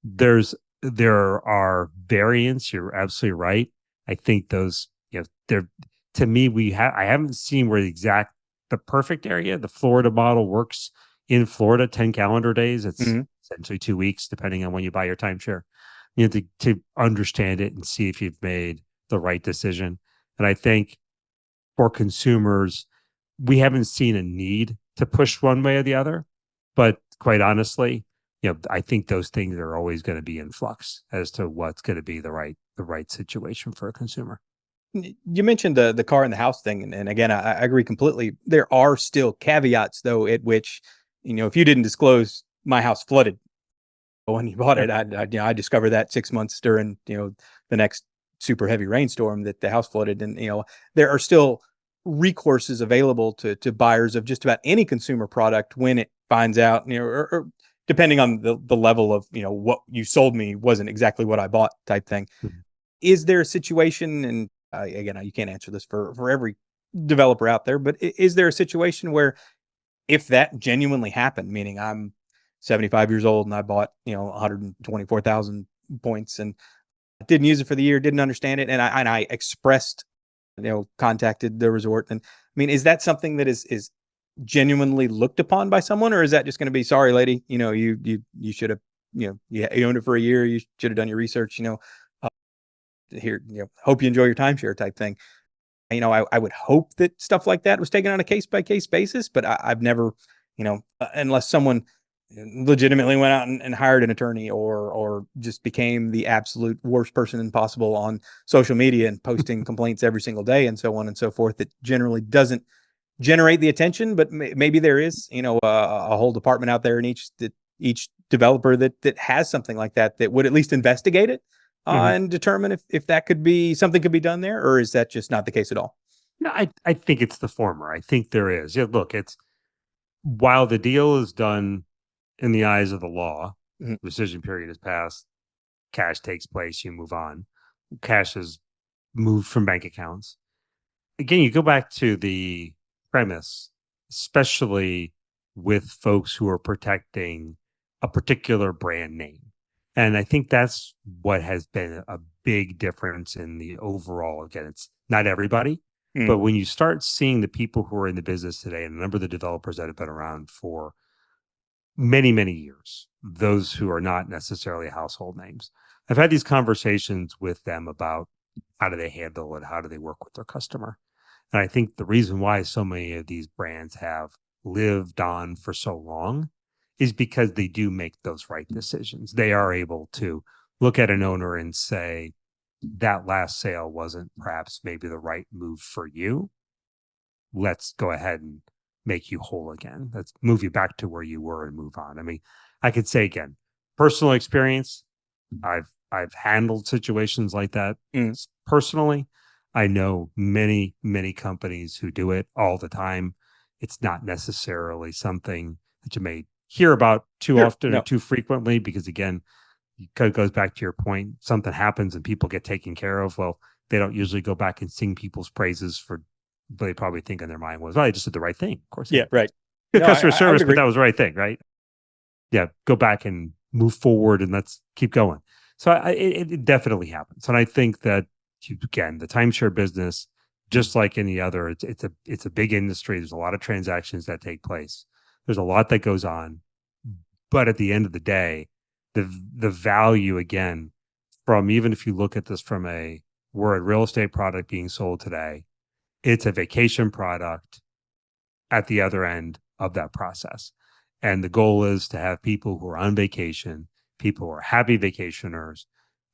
There are variants. You're absolutely right. I think those, they're, to me, I haven't seen where the perfect area. The Florida model works in Florida, 10 calendar days. It's essentially 2 weeks, depending on when you buy your timeshare. You have to understand it and see if you've made the right decision. And I think for consumers, we haven't seen a need to push one way or the other. But quite honestly, I think those things are always going to be in flux as to what's going to be the right situation for a consumer. You mentioned the car and the house thing, and again, I agree completely. There are still caveats, though, at which, if you didn't disclose my house flooded when you bought it, I discovered that 6 months during the next super heavy rainstorm that the house flooded, and there are still recourses available to buyers of just about any consumer product when it finds out, or depending on the level of what you sold me wasn't exactly what I bought type thing. Is there a situation, and again, you can't answer this for every developer out there, but is there a situation where if that genuinely happened, meaning I'm 75 years old and I bought 124,000 points and didn't use it for the year, didn't understand it, and I expressed contacted the resort. And I mean, is that something that is genuinely looked upon by someone, or is that just going to be, sorry, lady, you should have, you owned it for a year, you should have done your research, uh, here, hope you enjoy your timeshare type thing. I would hope that stuff like that was taken on a case by case basis, but I've never, unless someone legitimately went out and hired an attorney, or just became the absolute worst person possible on social media and posting complaints every single day and so on and so forth, that generally doesn't generate the attention. But maybe there is, a whole department out there in each developer that has something like that would at least investigate it, and determine if that could be something could be done there, or is that just not the case at all? No, I think it's the former. I think there is. Yeah, look, it's while the deal is done in the eyes of the law, Mhm. rescission period is passed, cash takes place, you move on. Cash is moved from bank accounts. Again, you go back to the premise, especially with folks who are protecting a particular brand name. And I think that's what has been a big difference in the overall. Again, it's not everybody, Mm. but when you start seeing the people who are in the business today and a number of the developers that have been around for many, many years, those who are not necessarily household names, I've had these conversations with them about how do they handle it? How do they work with their customer? And I think the reason why so many of these brands have lived on for so long is because they do make those right decisions. They are able to look at an owner and say, that last sale wasn't perhaps maybe the right move for you. Let's go ahead and make you whole again. Let's move you back to where you were and move on. I mean, I could say again, personal experience, I've handled situations like that Mm. personally. I know many, many companies who do it all the time. It's not necessarily something that you may hear about too Sure. often or No. too frequently, because again, it kind of goes back to your point. Something happens and people get taken care of. Well, they don't usually go back and sing people's praises for, but they probably think in their mind was, well, I just did the right thing. Of course, they Yeah. did. Right. Good No, customer I would service, but agree. that was the right thing, right? Yeah, go back and move forward and let's keep going. So it definitely happens. And I think that, again, the timeshare business, just like any other, it's a big industry. There's a lot of transactions that take place. There's a lot that goes on. But at the end of the day, the value, again, from, even if you look at this from we're a real estate product being sold today, it's a vacation product at the other end of that process. And the goal is to have people who are on vacation, people who are happy vacationers,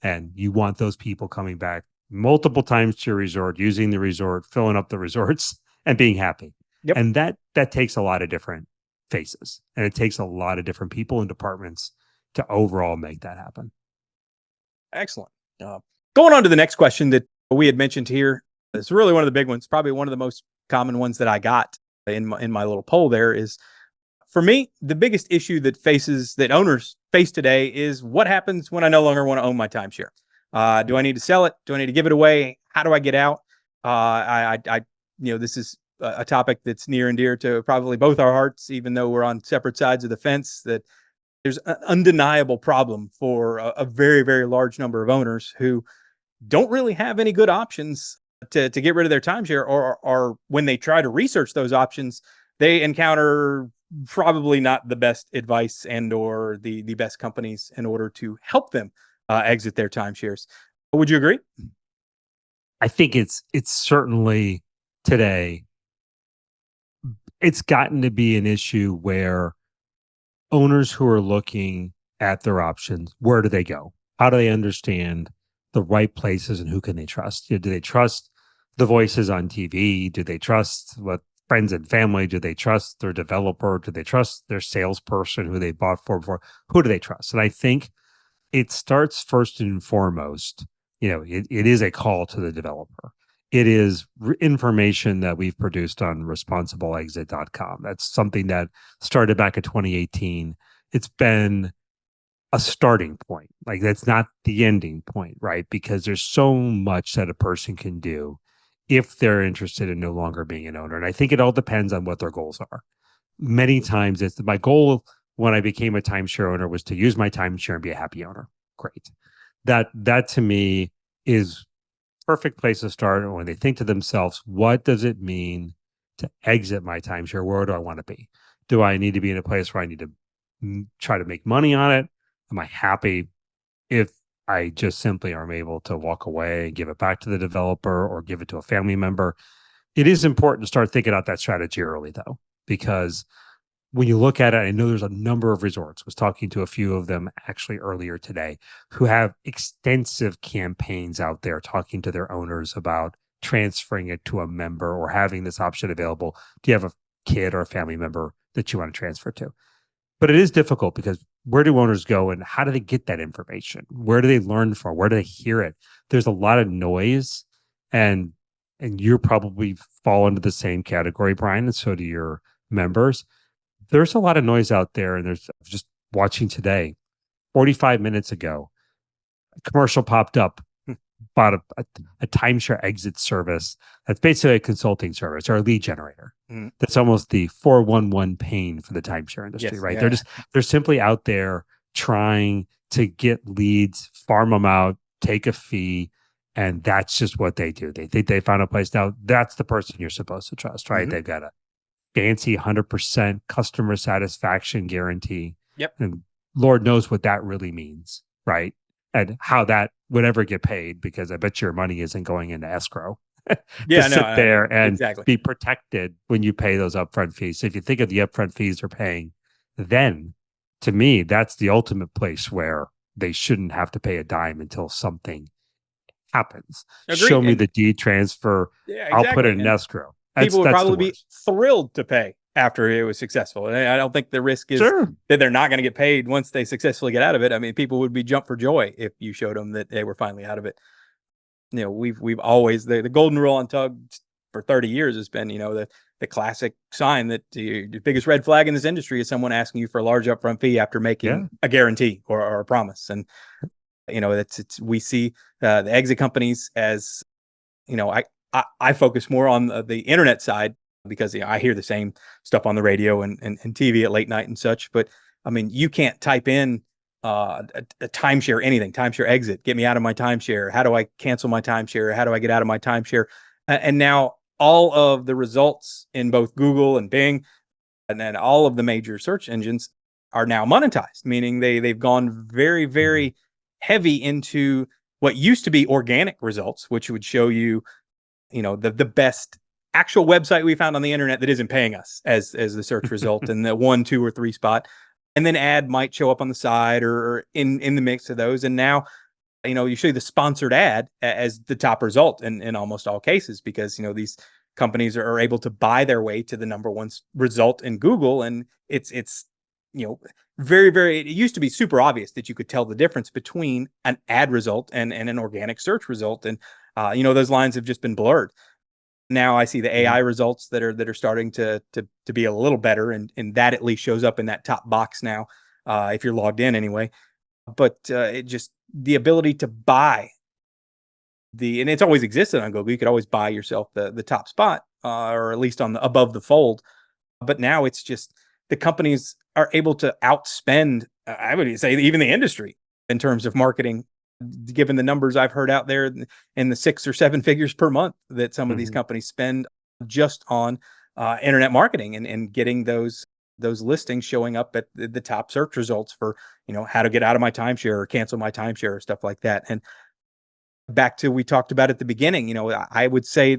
and you want those people coming back multiple times to your resort, using the resort, filling up the resorts, and being happy. Yep. And that takes a lot of different faces, and it takes a lot of different people and departments to overall make that happen. Excellent. Going on to the next question that we had mentioned here, it's really one of the big ones, probably one of the most common ones that I got in my little poll there is, for me, the biggest issue that owners face today is, what happens when I no longer want to own my timeshare? Do I need to sell it? Do I need to give it away? How do I get out? This is a topic that's near and dear to probably both our hearts, even though we're on separate sides of the fence. That there's an undeniable problem for a very, very large number of owners who don't really have any good options to get rid of their timeshare, or when they try to research those options, they encounter probably not the best advice and or the best companies in order to help them exit their timeshares. Would you agree? I think it's certainly today, it's gotten to be an issue where owners who are looking at their options, where do they go? How do they understand the right places and who can they trust? Do they trust the voices on TV? Do they trust what friends and family? Do they trust their developer? Do they trust their salesperson who they bought for before? Who do they trust? And I think it starts first and foremost, it is a call to the developer. It is information that we've produced on responsibleexit.com. That's something that started back in 2018. It's been a starting point. Like, that's not the ending point, right? Because there's so much that a person can do if they're interested in no longer being an owner. And I think it all depends on what their goals are. Many times it's my goal when I became a timeshare owner was to use my timeshare and be a happy owner. Great. That to me is perfect place to start when they think to themselves, what does it mean to exit my timeshare? Where do I want to be? Do I need to be in a place where I need to try to make money on it? Am I happy if I just simply am able to walk away and give it back to the developer or give it to a family member? It is important to start thinking about that strategy early, though, because when you look at it, I know there's a number of resorts. I was talking to a few of them actually earlier today who have extensive campaigns out there talking to their owners about transferring it to a member or having this option available. Do you have a kid or a family member that you want to transfer to? But it is difficult because where do owners go and how do they get that information? Where do they learn from? Where do they hear it? There's a lot of noise, and you're probably fall into the same category, Brian, and so do your members. There's a lot of noise out there, and there's just watching today, 45 minutes ago, a commercial popped up about a timeshare exit service that's basically a consulting service or a lead generator. That's almost the 411 pain for the timeshare industry, Yes, right? yeah. They're simply out there trying to get leads, farm them out, take a fee, and that's just what they do. They think they found a place. Now that's the person you're supposed to trust, right? They've got a fancy 100% customer satisfaction guarantee. Yep. And Lord knows what that really means, right? And how that would ever get paid, because I bet your money isn't going into escrow Yeah, to no, sit there and exactly. be protected when you pay those upfront fees. So if you think of the upfront fees they're paying, then to me, that's the ultimate place where they shouldn't have to pay a dime until something happens. Agreed. Show me And the deed transfer. yeah, I'll put it exactly. in And escrow. people would That's the probably be worst. thrilled to pay after it was successful. And I don't think the risk is Sure. that they're not going to get paid once they successfully get out of it. I mean, people would be jump for joy if you showed them that they were finally out of it. We've always the golden rule on Tug for 30 years has been, the classic sign that the biggest red flag in this industry is someone asking you for a large upfront fee after making a guarantee or a promise. And we see the exit companies as, I focus more on the internet side because I hear the same stuff on the radio and TV at late night and such. But I mean, you can't type in a timeshare anything, timeshare exit, get me out of my timeshare. How do I cancel my timeshare? How do I get out of my timeshare? And now all of the results in both Google and Bing and then all of the major search engines are now monetized, meaning they've gone very, very heavy into what used to be organic results, which would show you, the best actual website we found on the internet that isn't paying us as the search result in the 1, 2, or 3 spot. And then ad might show up on the side or in the mix of those. And now, you show the sponsored ad as the top result in almost all cases, because, these companies are able to buy their way to the number one result in Google. And it's, very, very, it used to be super obvious that you could tell the difference between an ad result and an organic search result. And, those lines have just been blurred. Now I see the AI results that are starting to be a little better, and that at least shows up in that top box now, if you're logged in anyway. But it just the ability to buy and it's always existed on Google. You could always buy yourself the top spot, or at least on the above the fold. But now it's just the companies are able to outspend, I would say, even the industry in terms of marketing, given the numbers I've heard out there in the 6 or 7 figures per month that some of these companies spend just on internet marketing and getting those listings showing up at the top search results for, how to get out of my timeshare or cancel my timeshare or stuff like that. And back to, we talked about at the beginning, I would say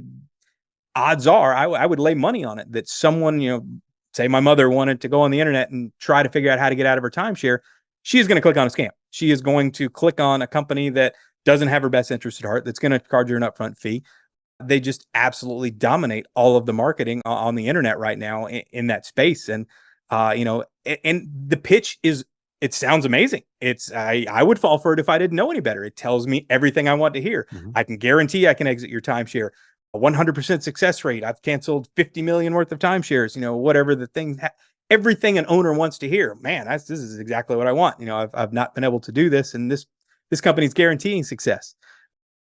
odds are I would lay money on it that someone, say my mother wanted to go on the internet and try to figure out how to get out of her timeshare. She is going to click on a scam. She is going to click on a company that doesn't have her best interest at heart, that's going to charge her an upfront fee. They just absolutely dominate all of the marketing on the internet right now in that space. And, and the pitch is, it sounds amazing. I would fall for it if I didn't know any better. It tells me everything I want to hear. I can guarantee I can exit your timeshare. A 100% success rate. I've canceled 50 million worth of timeshares, whatever the thing, everything an owner wants to hear. Man, this is exactly what I want. I've not been able to do this, and this company's guaranteeing success.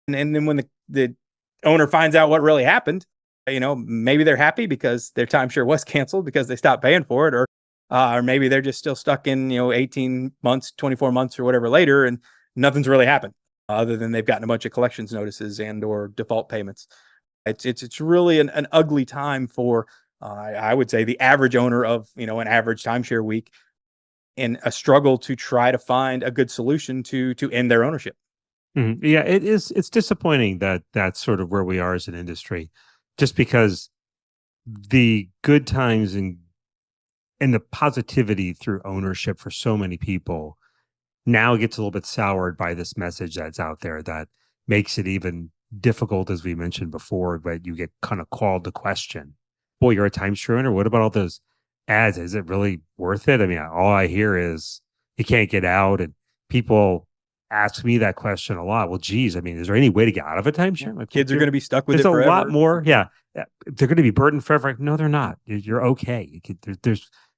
And then when the owner finds out what really happened, maybe they're happy because their timeshare was canceled because they stopped paying for it, or maybe they're just still stuck in, 18 months, 24 months or whatever later, and nothing's really happened. other than they've gotten a bunch of collections notices and or default payments. It's really an ugly time for I would say the average owner of an average timeshare week, and a struggle to try to find a good solution to end their ownership. Yeah, it is. It's disappointing that that's sort of where we are as an industry, just because the good times and the positivity through ownership for so many people now gets a little bit soured by this message that's out there that makes it even difficult, as we mentioned before, but you get kind of called to question. Boy, you're a timeshare owner. What about all those ads? Is it really worth it? I mean, all I hear is you can't get out, and people ask me that question a lot. Well, geez, I mean, is there any way to get out of a timeshare? Like, well, Kids are going to be stuck with there's it a lot forever. more. Yeah, they're going to be burdened forever. Like, no, they're not. You're okay.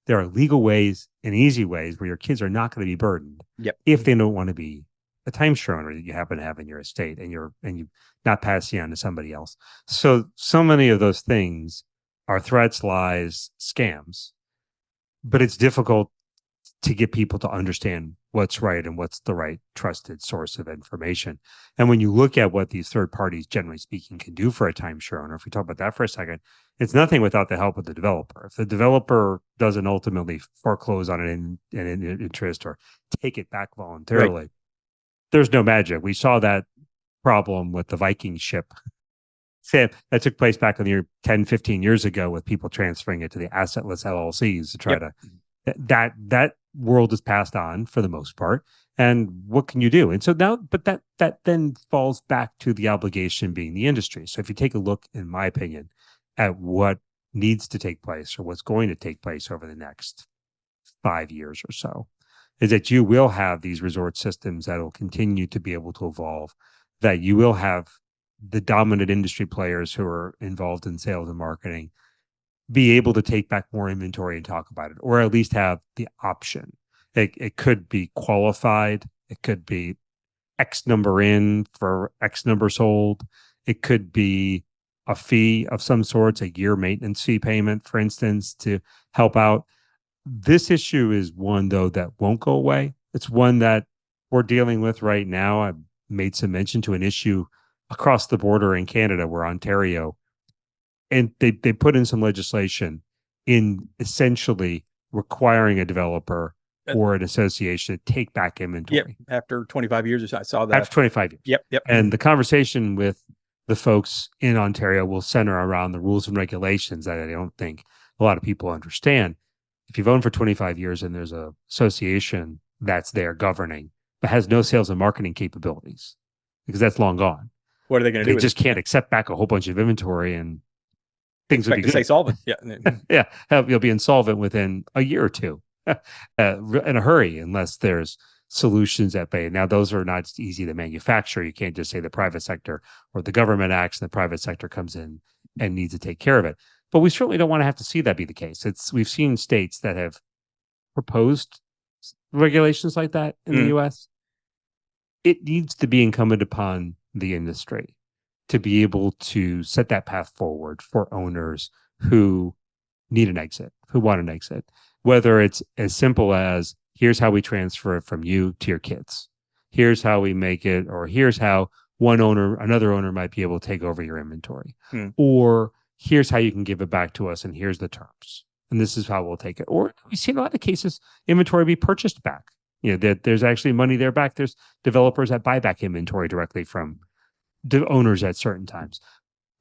There are legal ways and easy ways where your kids are not going to be burdened Yep. if they don't want to be a timeshare owner that you happen to have in your estate, and you not passing on to somebody else. So many of those things are threats, lies, scams, but it's difficult to get people to understand what's right and what's the right trusted source of information. And when you look at what these third parties, generally speaking, can do for a timeshare owner, if we talk about that for a second, it's nothing without the help of the developer. If the developer doesn't ultimately foreclose on an interest or take it back voluntarily, Right. there's no magic. We saw that problem with the Viking ship that took place back in the year 10, 15 years ago, with people transferring it to the assetless LLCs to try Yep. to that world is passed on for the most part. And what can you do? And so now, but that then falls back to the obligation being the industry. So if you take a look, in my opinion, at what needs to take place or what's going to take place over the next 5 years or so, is that you will have these resort systems that will continue to be able to evolve, that you will have the dominant industry players who are involved in sales and marketing be able to take back more inventory and talk about it, or at least have the option. It could be qualified. It could be X number in for X number sold. It could be a fee of some sorts, a year maintenance fee payment, for instance, to help out. This issue is one, though, that won't go away. It's one that we're dealing with right now. I made some mention to an issue across the border in Canada, where Ontario, and they put in some legislation in essentially requiring a developer or an association to take back inventory. Yep. After 25 years or so, I saw that. After 25 years. Yep. And the conversation with the folks in Ontario will center around the rules and regulations that I don't think a lot of people understand. If you've owned for 25 years and there's a association that's there governing, but has no sales and marketing capabilities, because that's long gone. What are they going to do? They just can't accept back a whole bunch of inventory, and things would be to stay good. solvent. Yeah. Yeah. You'll be insolvent within a year or two in a hurry, unless there's solutions at bay. Now, those are not easy to manufacture. You can't just say the private sector or the government acts and the private sector comes in and needs to take care of it. But we certainly don't want to have to see that be the case. We've seen states that have proposed regulations like that in the US. It needs to be incumbent upon the industry to be able to set that path forward for owners who need an exit, who want an exit, whether it's as simple as, here's how we transfer it from you to your kids. Here's how we make it, or here's how another owner might be able to take over your inventory. Or here's how you can give it back to us, and here's the terms. And this is how we'll take it. Or we see in a lot of cases, inventory be purchased back. That there's actually money there back. There's developers that buy back inventory directly from the owners at certain times.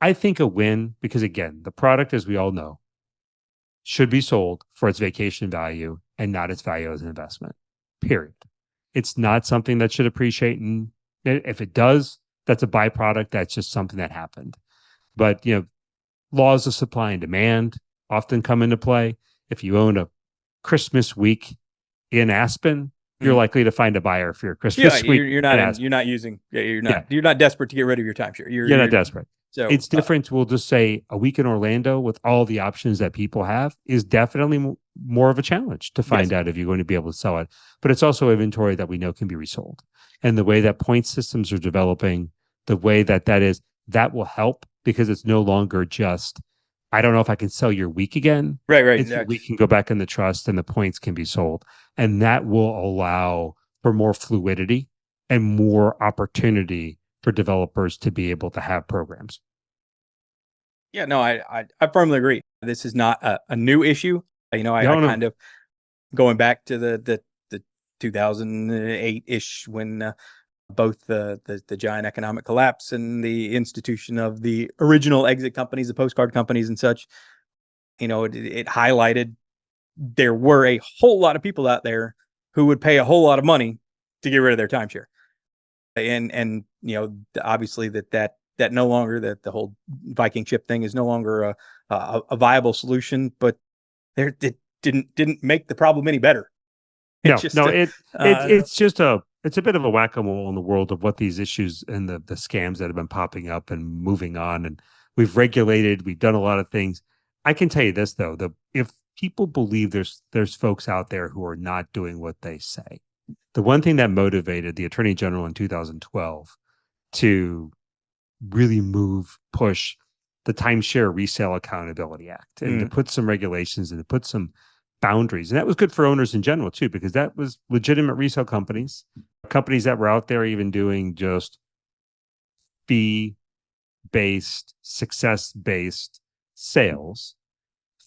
I think a win, because again, the product, as we all know, should be sold for its vacation value and not its value as an investment, period. It's not something that should appreciate. And if it does, that's a byproduct. That's just something that happened. But, laws of supply and demand often come into play. If you own a Christmas week in Aspen, you're likely to find a buyer for your Christmas week. You're not desperate to get rid of your timeshare. You're not desperate. So it's different. We'll just say a week in Orlando with all the options that people have is definitely more of a challenge to find out if you're going to be able to sell it. But it's also inventory that we know can be resold. And the way that point systems are developing, the way that is, that will help, because it's no longer just, I don't know if I can sell your week again. Right. We can go back in the trust and the points can be sold. And that will allow for more fluidity and more opportunity for developers to be able to have programs. Yeah, no, I firmly agree. This is not a new issue. I No. kind of going back to the 2008-ish when both the giant economic collapse and the institution of the original exit companies, the postcard companies and such, it highlighted there were a whole lot of people out there who would pay a whole lot of money to get rid of their timeshare. And obviously that no longer, that the whole Viking ship thing is no longer a viable solution, but it didn't make the problem any better. No, It's just no, it's a bit of a whack-a-mole in the world of what these issues and the scams that have been popping up and moving on. And we've regulated, we've done a lot of things. I can tell you this though, if people believe there's folks out there who are not doing what they say, the one thing that motivated the Attorney General in 2012 to really push the Timeshare Resale Accountability Act and to put some regulations and to put some boundaries. And that was good for owners in general too, because that was legitimate resale companies that were out there even doing just fee-based, success-based sales,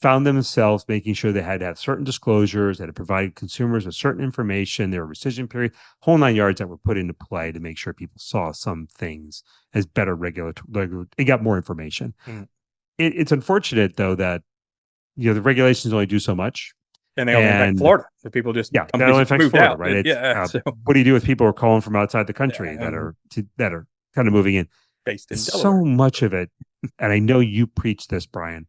found themselves making sure they had to have certain disclosures, that had provided consumers with certain information, their rescission period, whole 9 yards that were put into play to make sure people saw some things as better regulatory. They got more information. It's unfortunate though that the regulations only do so much. And they only affect Florida. So people just that only affects moved Florida, out. right? So what do you do with people who are calling from outside the country that are kind of moving in? based in So Delaware. much of it, and I know you preach this, Brian.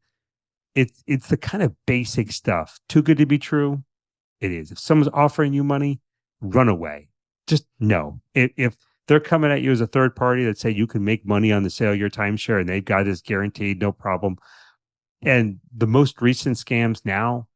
It's the kind of basic stuff. Too good to be true. It is. If someone's offering you money, run away. Just no. If they're coming at you as a third party that say you can make money on the sale of your timeshare and they've got this guaranteed, no problem. And the most recent scams now,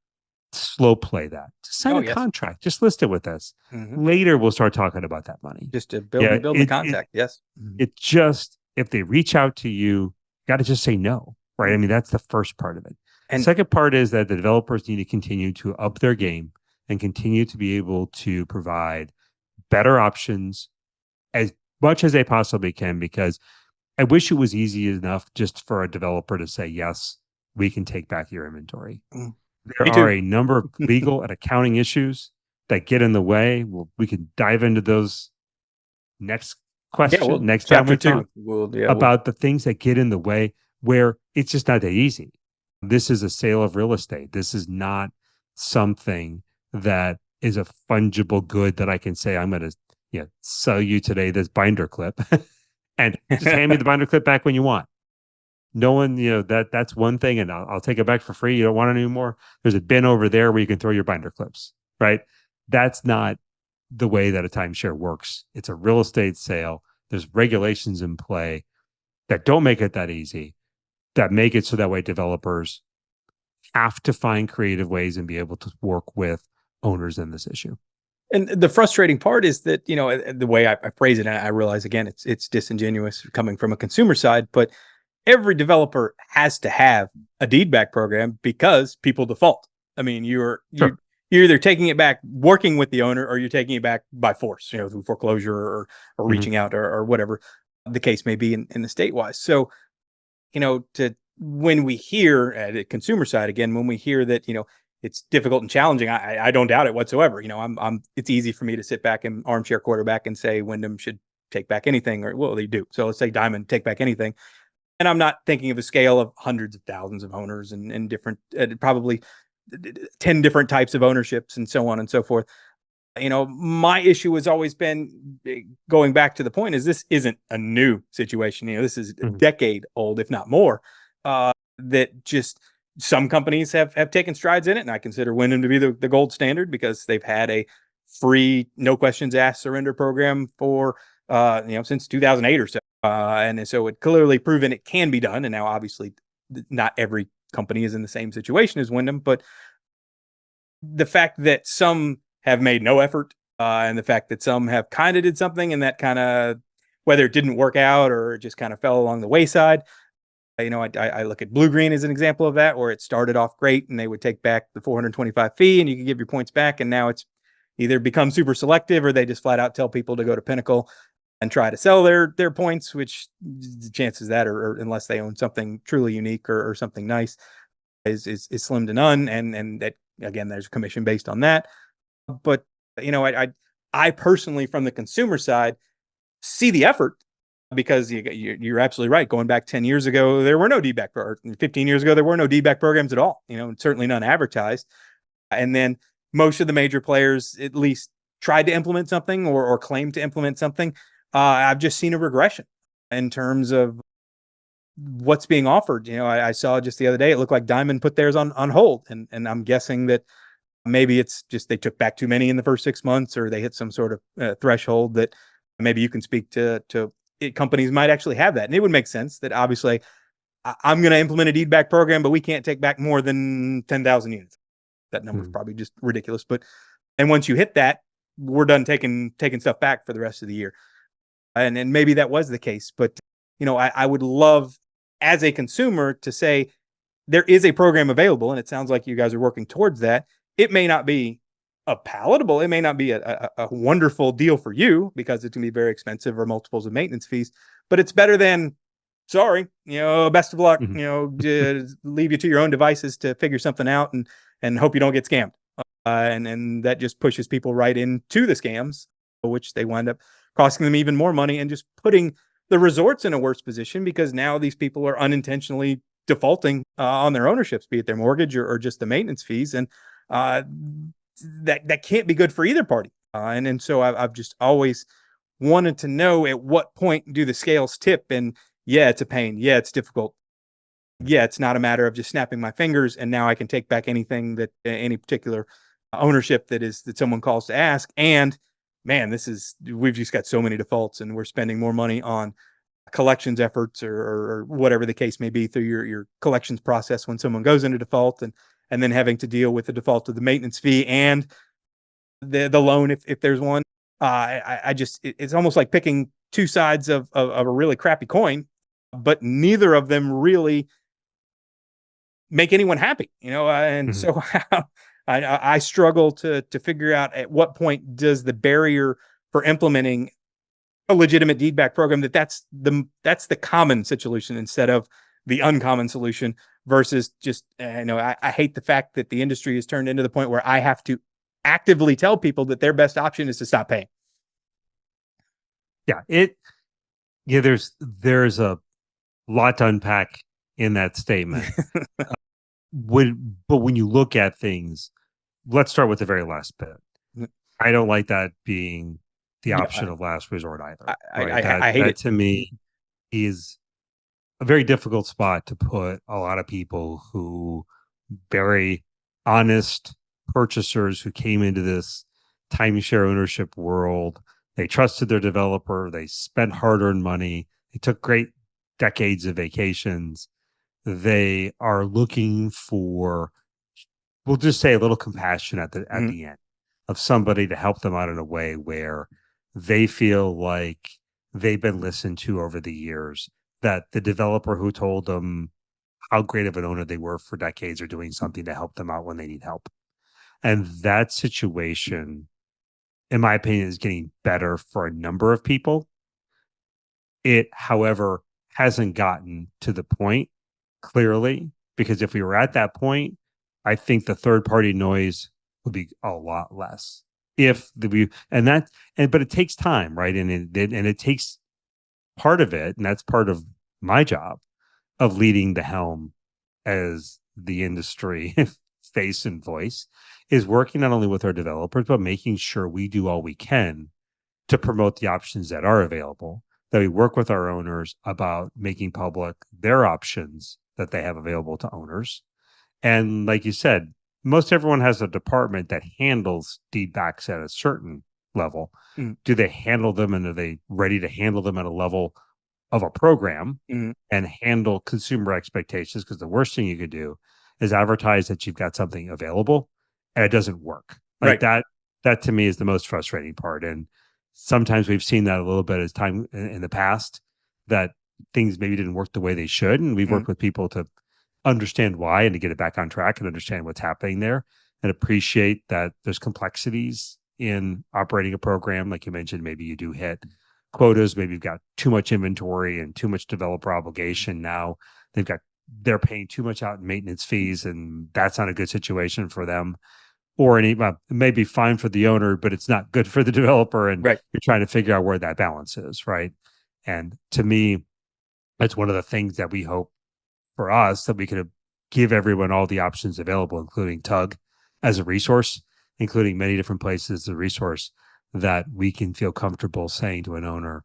slow play that. Just sign a contract. Just list it with us. Later, we'll start talking about that money. Just to build the contact. Yes. It just, if they reach out to you, got to just say no, right? I mean, that's the first part of it. And the second part is that the developers need to continue to up their game and continue to be able to provide better options as much as they possibly can, because I wish it was easy enough just for a developer to say, yes, we can take back your inventory. There are a number of legal and accounting issues that get in the way. We can dive into those next question, next time we talk about the things that get in the way, where it's just not that easy. This is a sale of real estate. This is not something that is a fungible good that I can say, I'm going to sell you today this binder clip and just hand me the binder clip back when you want. No one, that's one thing, and I'll take it back for free. You don't want it anymore. There's a bin over there where you can throw your binder clips, right? That's not the way that a timeshare works. It's a real estate sale. There's regulations in play that don't make it that easy, that make it so that way developers have to find creative ways and be able to work with owners in this issue. And the frustrating part is that, the way I phrase it, and I realize, again, it's disingenuous coming from a consumer side, but every developer has to have a deedback program because people default. I mean, you're either taking it back working with the owner, or you're taking it back by force, through foreclosure or reaching out or whatever the case may be in the statewise. So, when we hear at the consumer side, again, when we hear that, it's difficult and challenging, I don't doubt it whatsoever. It's easy for me to sit back and armchair quarterback and say Wyndham should take back anything, or well, they do. So let's say Diamond take back anything. And I'm not thinking of a scale of hundreds of thousands of owners and different, probably 10 different types of ownerships and so on and so forth. My issue has always been, going back to the point, is this isn't a new situation. This is a decade old, if not more, that just some companies have taken strides in it. And I consider Wyndham to be the gold standard, because they've had a free, no questions asked surrender program for, since 2008 or so. And so it clearly proven it can be done. And now, obviously, not every company is in the same situation as Wyndham, but the fact that some have made no effort, and the fact that some have kind of did something, and that kind of, whether it didn't work out or it just kind of fell along the wayside. I look at Blue Green as an example of that, where it started off great and they would take back the $425 fee and you could give your points back. And now it's, either become super selective or they just flat out tell people to go to Pinnacle and try to sell their points, which the chances that are unless they own something truly unique or something nice is slim to none. And that, again, there's a commission based on that. But I personally, from the consumer side, see the effort, because you're absolutely right. Going back 10 years ago, there were no deedback, or 15 years ago, there were no deedback programs at all, certainly none advertised. And then most of the major players at least tried to implement something or claimed to implement something. I've just seen a regression in terms of what's being offered. I saw just the other day, it looked like Diamond put theirs on hold. And I'm guessing that maybe it's just they took back too many in the first 6 months, or they hit some sort of threshold that maybe you can speak to companies might actually have that. And it would make sense that obviously I'm going to implement a deed back program, but we can't take back more than 10,000 units. That number is probably just ridiculous. And once you hit that, we're done taking stuff back for the rest of the year. And maybe that was the case, but I would love, as a consumer, to say there is a program available, and it sounds like you guys are working towards that. It may not be it may not be a wonderful deal for you because it's going to be very expensive or multiples of maintenance fees, but it's better than, sorry, best of luck, leave you to your own devices to figure something out and hope you don't get scammed. And that just pushes people right into the scams, which they wind up costing them even more money and just putting the resorts in a worse position, because now these people are unintentionally defaulting on their ownerships, be it their mortgage or just the maintenance fees. And that can't be good for either party. And so I've just always wanted to know, at what point do the scales tip? And yeah, it's a pain. Yeah, it's difficult. Yeah, it's not a matter of just snapping my fingers and now I can take back anything that any particular ownership that someone calls to ask. And man, we've just got so many defaults, and we're spending more money on collections efforts or whatever the case may be through your collections process when someone goes into default, and then having to deal with the default of the maintenance fee and the loan if there's one. It's almost like picking two sides of a really crappy coin, but neither of them really make anyone happy, and so I struggle to figure out at what point does the barrier for implementing a legitimate deedback program that's the common solution instead of the uncommon solution, versus just I hate the fact that the industry has turned into the point where I have to actively tell people that their best option is to stop paying. There's a lot to unpack in that statement. But when you look at things, let's start with the very last bit. I don't like that being the option of last resort either. I hate that it. To me is a very difficult spot to put a lot of people who very honest purchasers who came into this timeshare ownership world. They trusted their developer. They spent hard-earned money. They took great decades of vacations. They are looking for, we'll just say, a little compassion at the end, of somebody to help them out in a way where they feel like they've been listened to over the years, that the developer who told them how great of an owner they were for decades are doing something to help them out when they need help. And that situation, in my opinion, is getting better for a number of people. It, however, hasn't gotten to the point clearly, because if we were at that point, I think the third party noise would be a lot less. But it takes time, right? And it takes part of it, and that's part of my job of leading the helm as the industry face and voice, is working not only with our developers, but making sure we do all we can to promote the options that are available, that we work with our owners about making public their options that they have available to owners. And like you said, most everyone has a department that handles deedbacks at a certain level. Do they handle them, and are they ready to handle them at a level of a program and handle consumer expectations? Because the worst thing you could do is advertise that you've got something available and it doesn't work. Like right. That to me is the most frustrating part. And sometimes we've seen that a little bit as time in the past, that things maybe didn't work the way they should. And we've worked with people to understand why and to get it back on track and understand what's happening there, and appreciate that there's complexities in operating a program. Like you mentioned, maybe you do hit quotas, maybe you've got too much inventory and too much developer obligation. Now they're paying too much out in maintenance fees, and that's not a good situation for them. Or it may be fine for the owner, but it's not good for the developer. And Right. you're trying to figure out where that balance is, right? And to me, that's one of the things that we hope for us, that we could give everyone all the options available, including Tug as a resource, including many different places as a resource, that we can feel comfortable saying to an owner,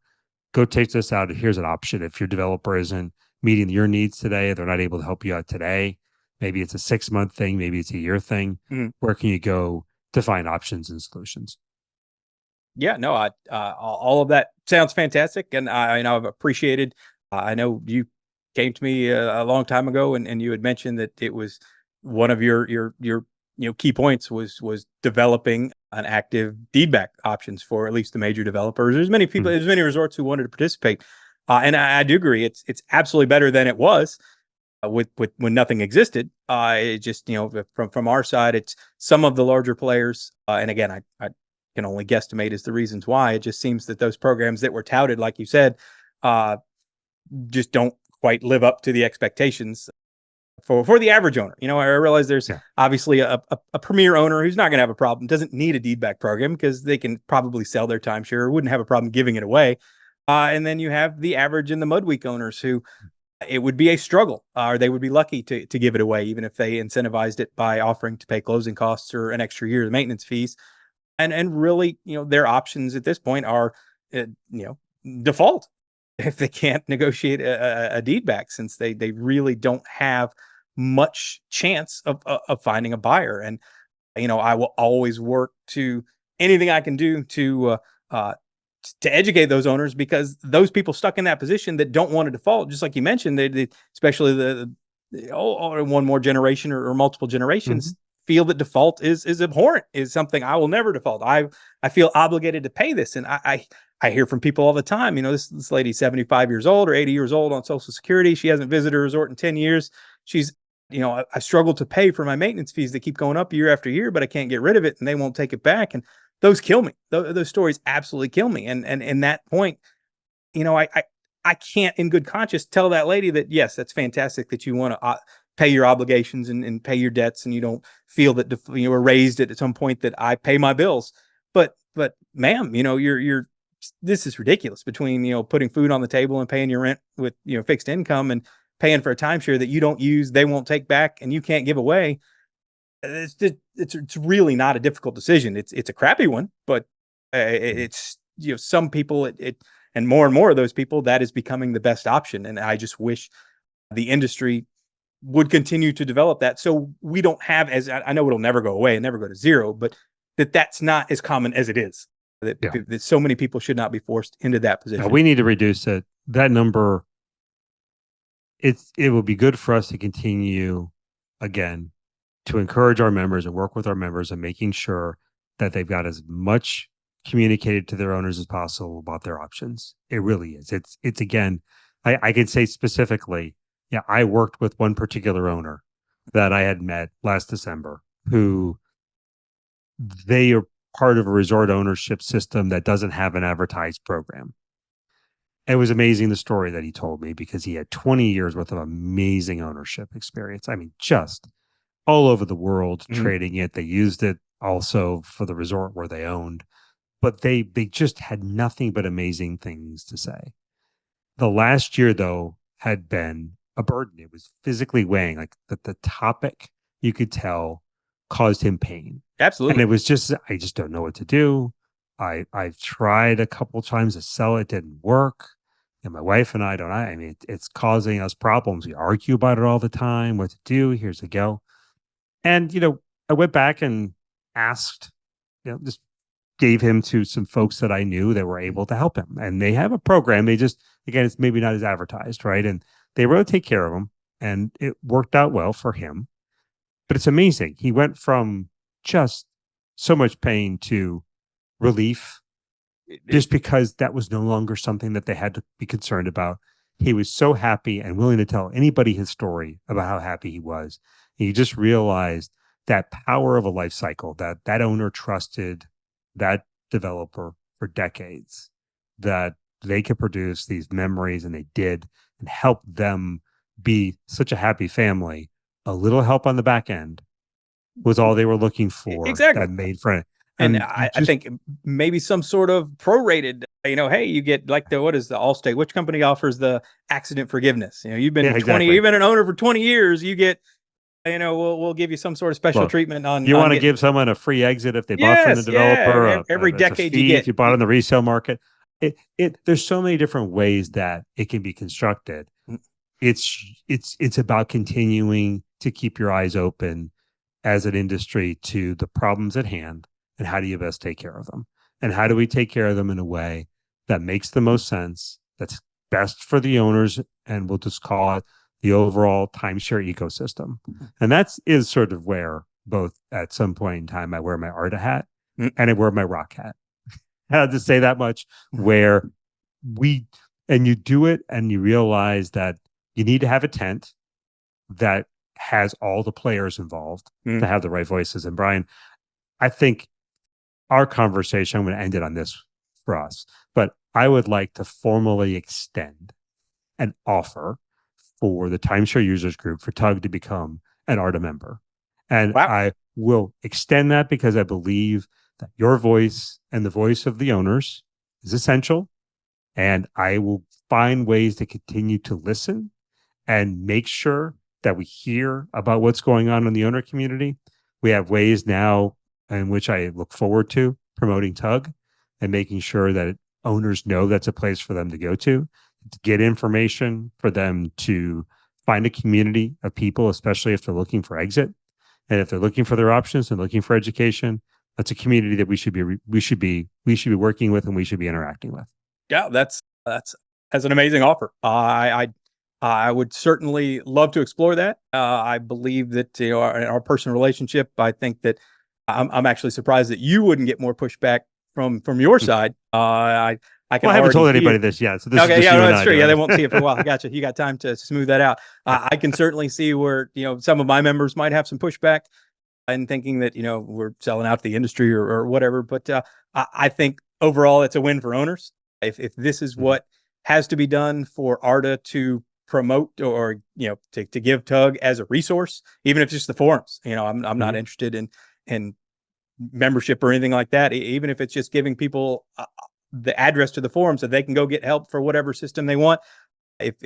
go take this out. Here's an option. If your developer isn't meeting your needs today, they're not able to help you out today. Maybe it's a 6-month thing, maybe it's a year thing. Mhm. Where can you go to find options and solutions? Yeah, no, all of that sounds fantastic, and I've appreciated. I know you came to me a long time ago, and you had mentioned that it was one of your key points was developing an active deedback options for at least the major developers. There's many people, Mhm. there's many resorts who wanted to participate, and I do agree. It's absolutely better than it was with when nothing existed. It just from our side, it's some of the larger players, and again, I can only guesstimate as the reasons why. It just seems that those programs that were touted, like you said, uh, just don't quite live up to the expectations for the average owner. I realize there's Yeah. obviously a premier owner who's not going to have a problem, doesn't need a deed back program because they can probably sell their timeshare, or wouldn't have a problem giving it away. And then you have the average and the mudweek owners who it would be a struggle, or they would be lucky to give it away, even if they incentivized it by offering to pay closing costs or an extra year of maintenance fees. And really, their options at this point are, default if they can't negotiate a deed back, since they really don't have much chance of finding a buyer. And I will always work to anything I can do uh, to educate those owners, because those people stuck in that position that don't want to default, just like you mentioned, they especially one more generation or multiple generations Mhm. feel that default is abhorrent, is something I will never default. I feel obligated to pay this, and I hear from people all the time. This lady's 75 years old or 80 years old on Social Security. She hasn't visited a resort in 10 years. She's I struggle to pay for my maintenance fees that keep going up year after year, but I can't get rid of it, and they won't take it back. And those kill me. Those stories absolutely kill me. And in that point, I can't, in good conscience, tell that lady that yes, that's fantastic that you want to pay your obligations and pay your debts, and you don't feel that you were raised at some point that I pay my bills. But ma'am, you're this is ridiculous, between putting food on the table and paying your rent with fixed income, and paying for a timeshare that you don't use, they won't take back, and you can't give away. It's really not a difficult decision. It's a crappy one, but Mhm. it's some people it and more of those people, that is becoming the best option. And I just wish the industry would continue to develop that, so we don't have, as I know it'll never go away and never go to zero, but that's not as common as it is. Yeah. That so many people should not be forced into that Now position. we need to reduce it. That number, it will be good for us to continue, again, to encourage our members and work with our members and making sure that they've got as much communicated to their owners as possible about their options. It really is. It's again, I can say specifically, yeah, I worked with one particular owner that I had met last December, who they are part of a resort ownership system that doesn't have an advertised program. It was amazing, the story that he told me, because he had 20 years worth of amazing ownership experience. I mean, just all over the world Mhm. trading it. They used it also for the resort where they owned, but they just had nothing but amazing things to say. The last year though had been a burden. It was physically weighing, like that the topic, you could tell, caused him pain. And Absolutely. it was just, I just don't know what to do. I've tried a couple times to sell it, didn't work. And my wife and I mean, it's causing us problems. We argue about it all the time, what to do. Here's a go. And, I went back and asked, just gave him to some folks that I knew that were able to help him. And they have a program. They just, again, it's maybe not as advertised, right? And they really take care of him. And it worked out well for him. But it's amazing. He went from just so much pain to relief, It, it, just because that was no longer something that they had to be concerned about. He was so happy and willing to tell anybody his story about how happy he was. And you just realized that power of a life cycle, that owner trusted that developer for decades, that they could produce these memories, and they did, and help them be such a happy family. A little help on the back end was all they were looking for, Exactly. that made for it. And And I just, think maybe some sort of prorated, hey, you get like what is the Allstate? Which company offers the accident forgiveness? You've been yeah, 20, exactly. you've been an owner for 20 years. You get, we'll give you some sort of special Look, treatment on you want to getting. give someone a free exit if they bought from the Yes, developer, yeah. Every it's a decade you fee if get. you bought on the resale market. There's so many different ways that it can be constructed. It's about continuing to keep your eyes open as an industry to the problems at hand, and how do you best take care of them, and how do we take care of them in a way that makes the most sense, that's best for the owners, and we'll just call it the overall timeshare ecosystem. And that's is sort of where, both at some point in time, I wear my ARDA hat and I wear my ROC hat. I had to say that much, where we, and you do it and you realize that you need to have a tent that has all the players involved to have the right voices. And Brian, I think our conversation, I'm going to end it on this for us, but I would like to formally extend an offer for the Timeshare Users Group for Tug to become an ARDA member. And Wow. I will extend that because I believe that your voice and the voice of the owners is essential. And I will find ways to continue to listen and make sure that we hear about what's going on in the owner community. We have ways now in which I look forward to promoting Tug and making sure that owners know that's a place for them to go to get information, for them to find a community of people, especially if they're looking for exit. And if they're looking for their options and looking for education, that's a community that we should be working with, and we should be interacting with. Yeah, that's an amazing offer. I would certainly love to explore that. I believe that our personal relationship. I think that I'm actually surprised that you wouldn't get more pushback from your side. I can Well, I haven't already told anybody hear. this yet, so this is Okay, just yeah, you no, and that's I true. Yeah, doing they it. won't see it for a while. I got you. You got time to smooth that out. I can certainly see where some of my members might have some pushback and thinking that we're selling out the industry or whatever. But I think overall it's a win for owners. If this is what has to be done for ARDA to promote or to give Tug as a resource, even if it's just the forums. I'm not interested in membership or anything like that. Even if it's just giving people the address to the forum so they can go get help for whatever system they want. If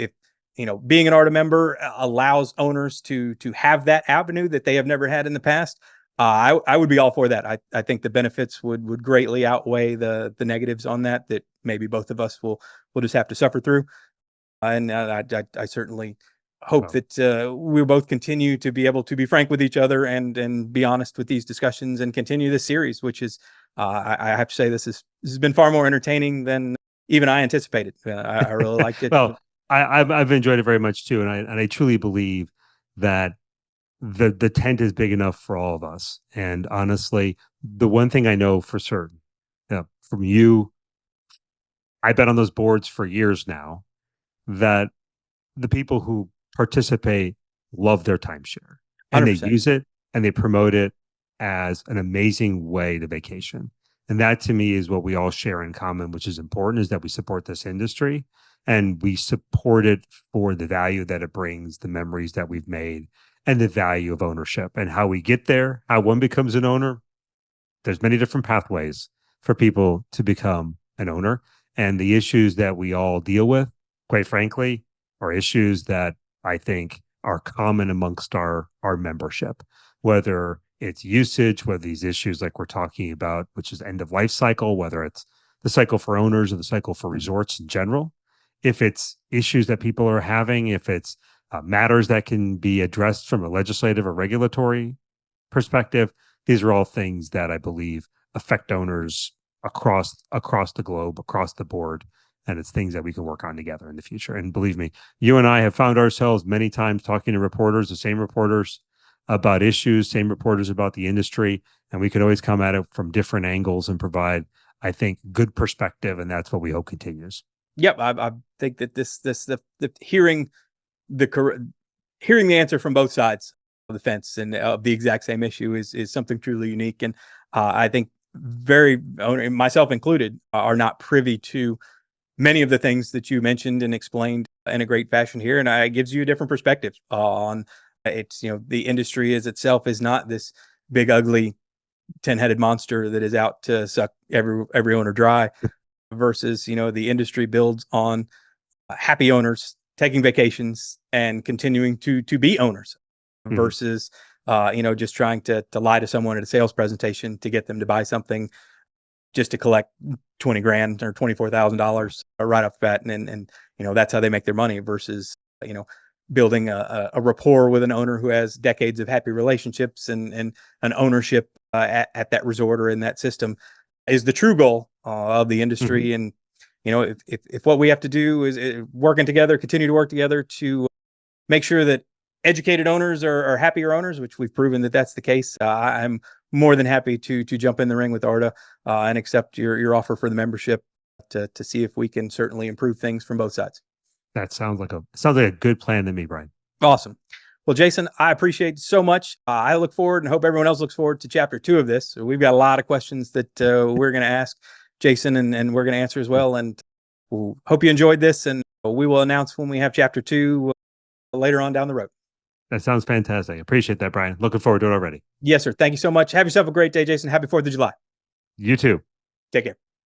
being an ARDA member allows owners to have that avenue that they have never had in the past, I would be all for that. I think the benefits would greatly outweigh the negatives on that maybe both of us will just have to suffer through. And I certainly hope that we'll both continue to be able to be frank with each other and be honest with these discussions and continue this series, which is I have to say this has been far more entertaining than even I anticipated. I really liked it. Well, I've enjoyed it very much too, and I truly believe that the tent is big enough for all of us. And honestly, the one thing I know for certain, from you, I've been on those boards for years now, that the people who participate love their timeshare, and they 100%. use it and they promote it as an amazing way to vacation. And that to me is what we all share in common, which is important, is that we support this industry and we support it for the value that it brings, the memories that we've made, and the value of ownership, and how we get there, how one becomes an owner. There's many different pathways for people to become an owner. And the issues that we all deal with, quite frankly, are issues that I think are common amongst our membership, whether it's usage, whether these issues like we're talking about, which is end of life cycle, whether it's the cycle for owners or the cycle for resorts in general, if it's issues that people are having, if it's matters that can be addressed from a legislative or regulatory perspective, these are all things that I believe affect owners across the globe, across the board. And it's things that we can work on together in the future. And believe me, you and I have found ourselves many times talking to reporters, the same reporters about issues, same reporters about the industry. And we could always come at it from different angles and provide, I think, good perspective. And that's what we hope continues. Yep. I think that the hearing the answer from both sides of the fence and of the exact same issue is something truly unique. And I think myself included, are not privy to many of the things that you mentioned and explained in a great fashion here, and it gives you a different perspective on it's, the industry as itself is not this big ugly 10-headed monster that is out to suck every owner dry, versus the industry builds on happy owners taking vacations and continuing to be owners, Mhm. versus just trying to lie to someone at a sales presentation to get them to buy something just to collect 20 grand or $24,000 right off the bat. And that's how they make their money, versus, you know, building a rapport with an owner who has decades of happy relationships and an ownership at that resort or in that system is the true goal of the Mhm. industry. And, if what we have to do is working together, continue to work together to make sure that educated owners are happier owners, which we've proven that that's the case. I'm more than happy to jump in the ring with ARDA and accept your offer for the membership to see if we can certainly improve things from both sides. That sounds like a good plan to me, Brian. Awesome. Well, Jason, I appreciate it so much. I look forward and hope everyone else looks forward to chapter 2 of this. So we've got a lot of questions that we're going to ask Jason, and we're going to answer as well. And we'll hope you enjoyed this, and we will announce when we have chapter 2 later on down the road. That sounds fantastic. Appreciate that, Brian. Looking forward to it already. Yes, sir. Thank you so much. Have yourself a great day, Jason. Happy 4th of July. You too. Take care.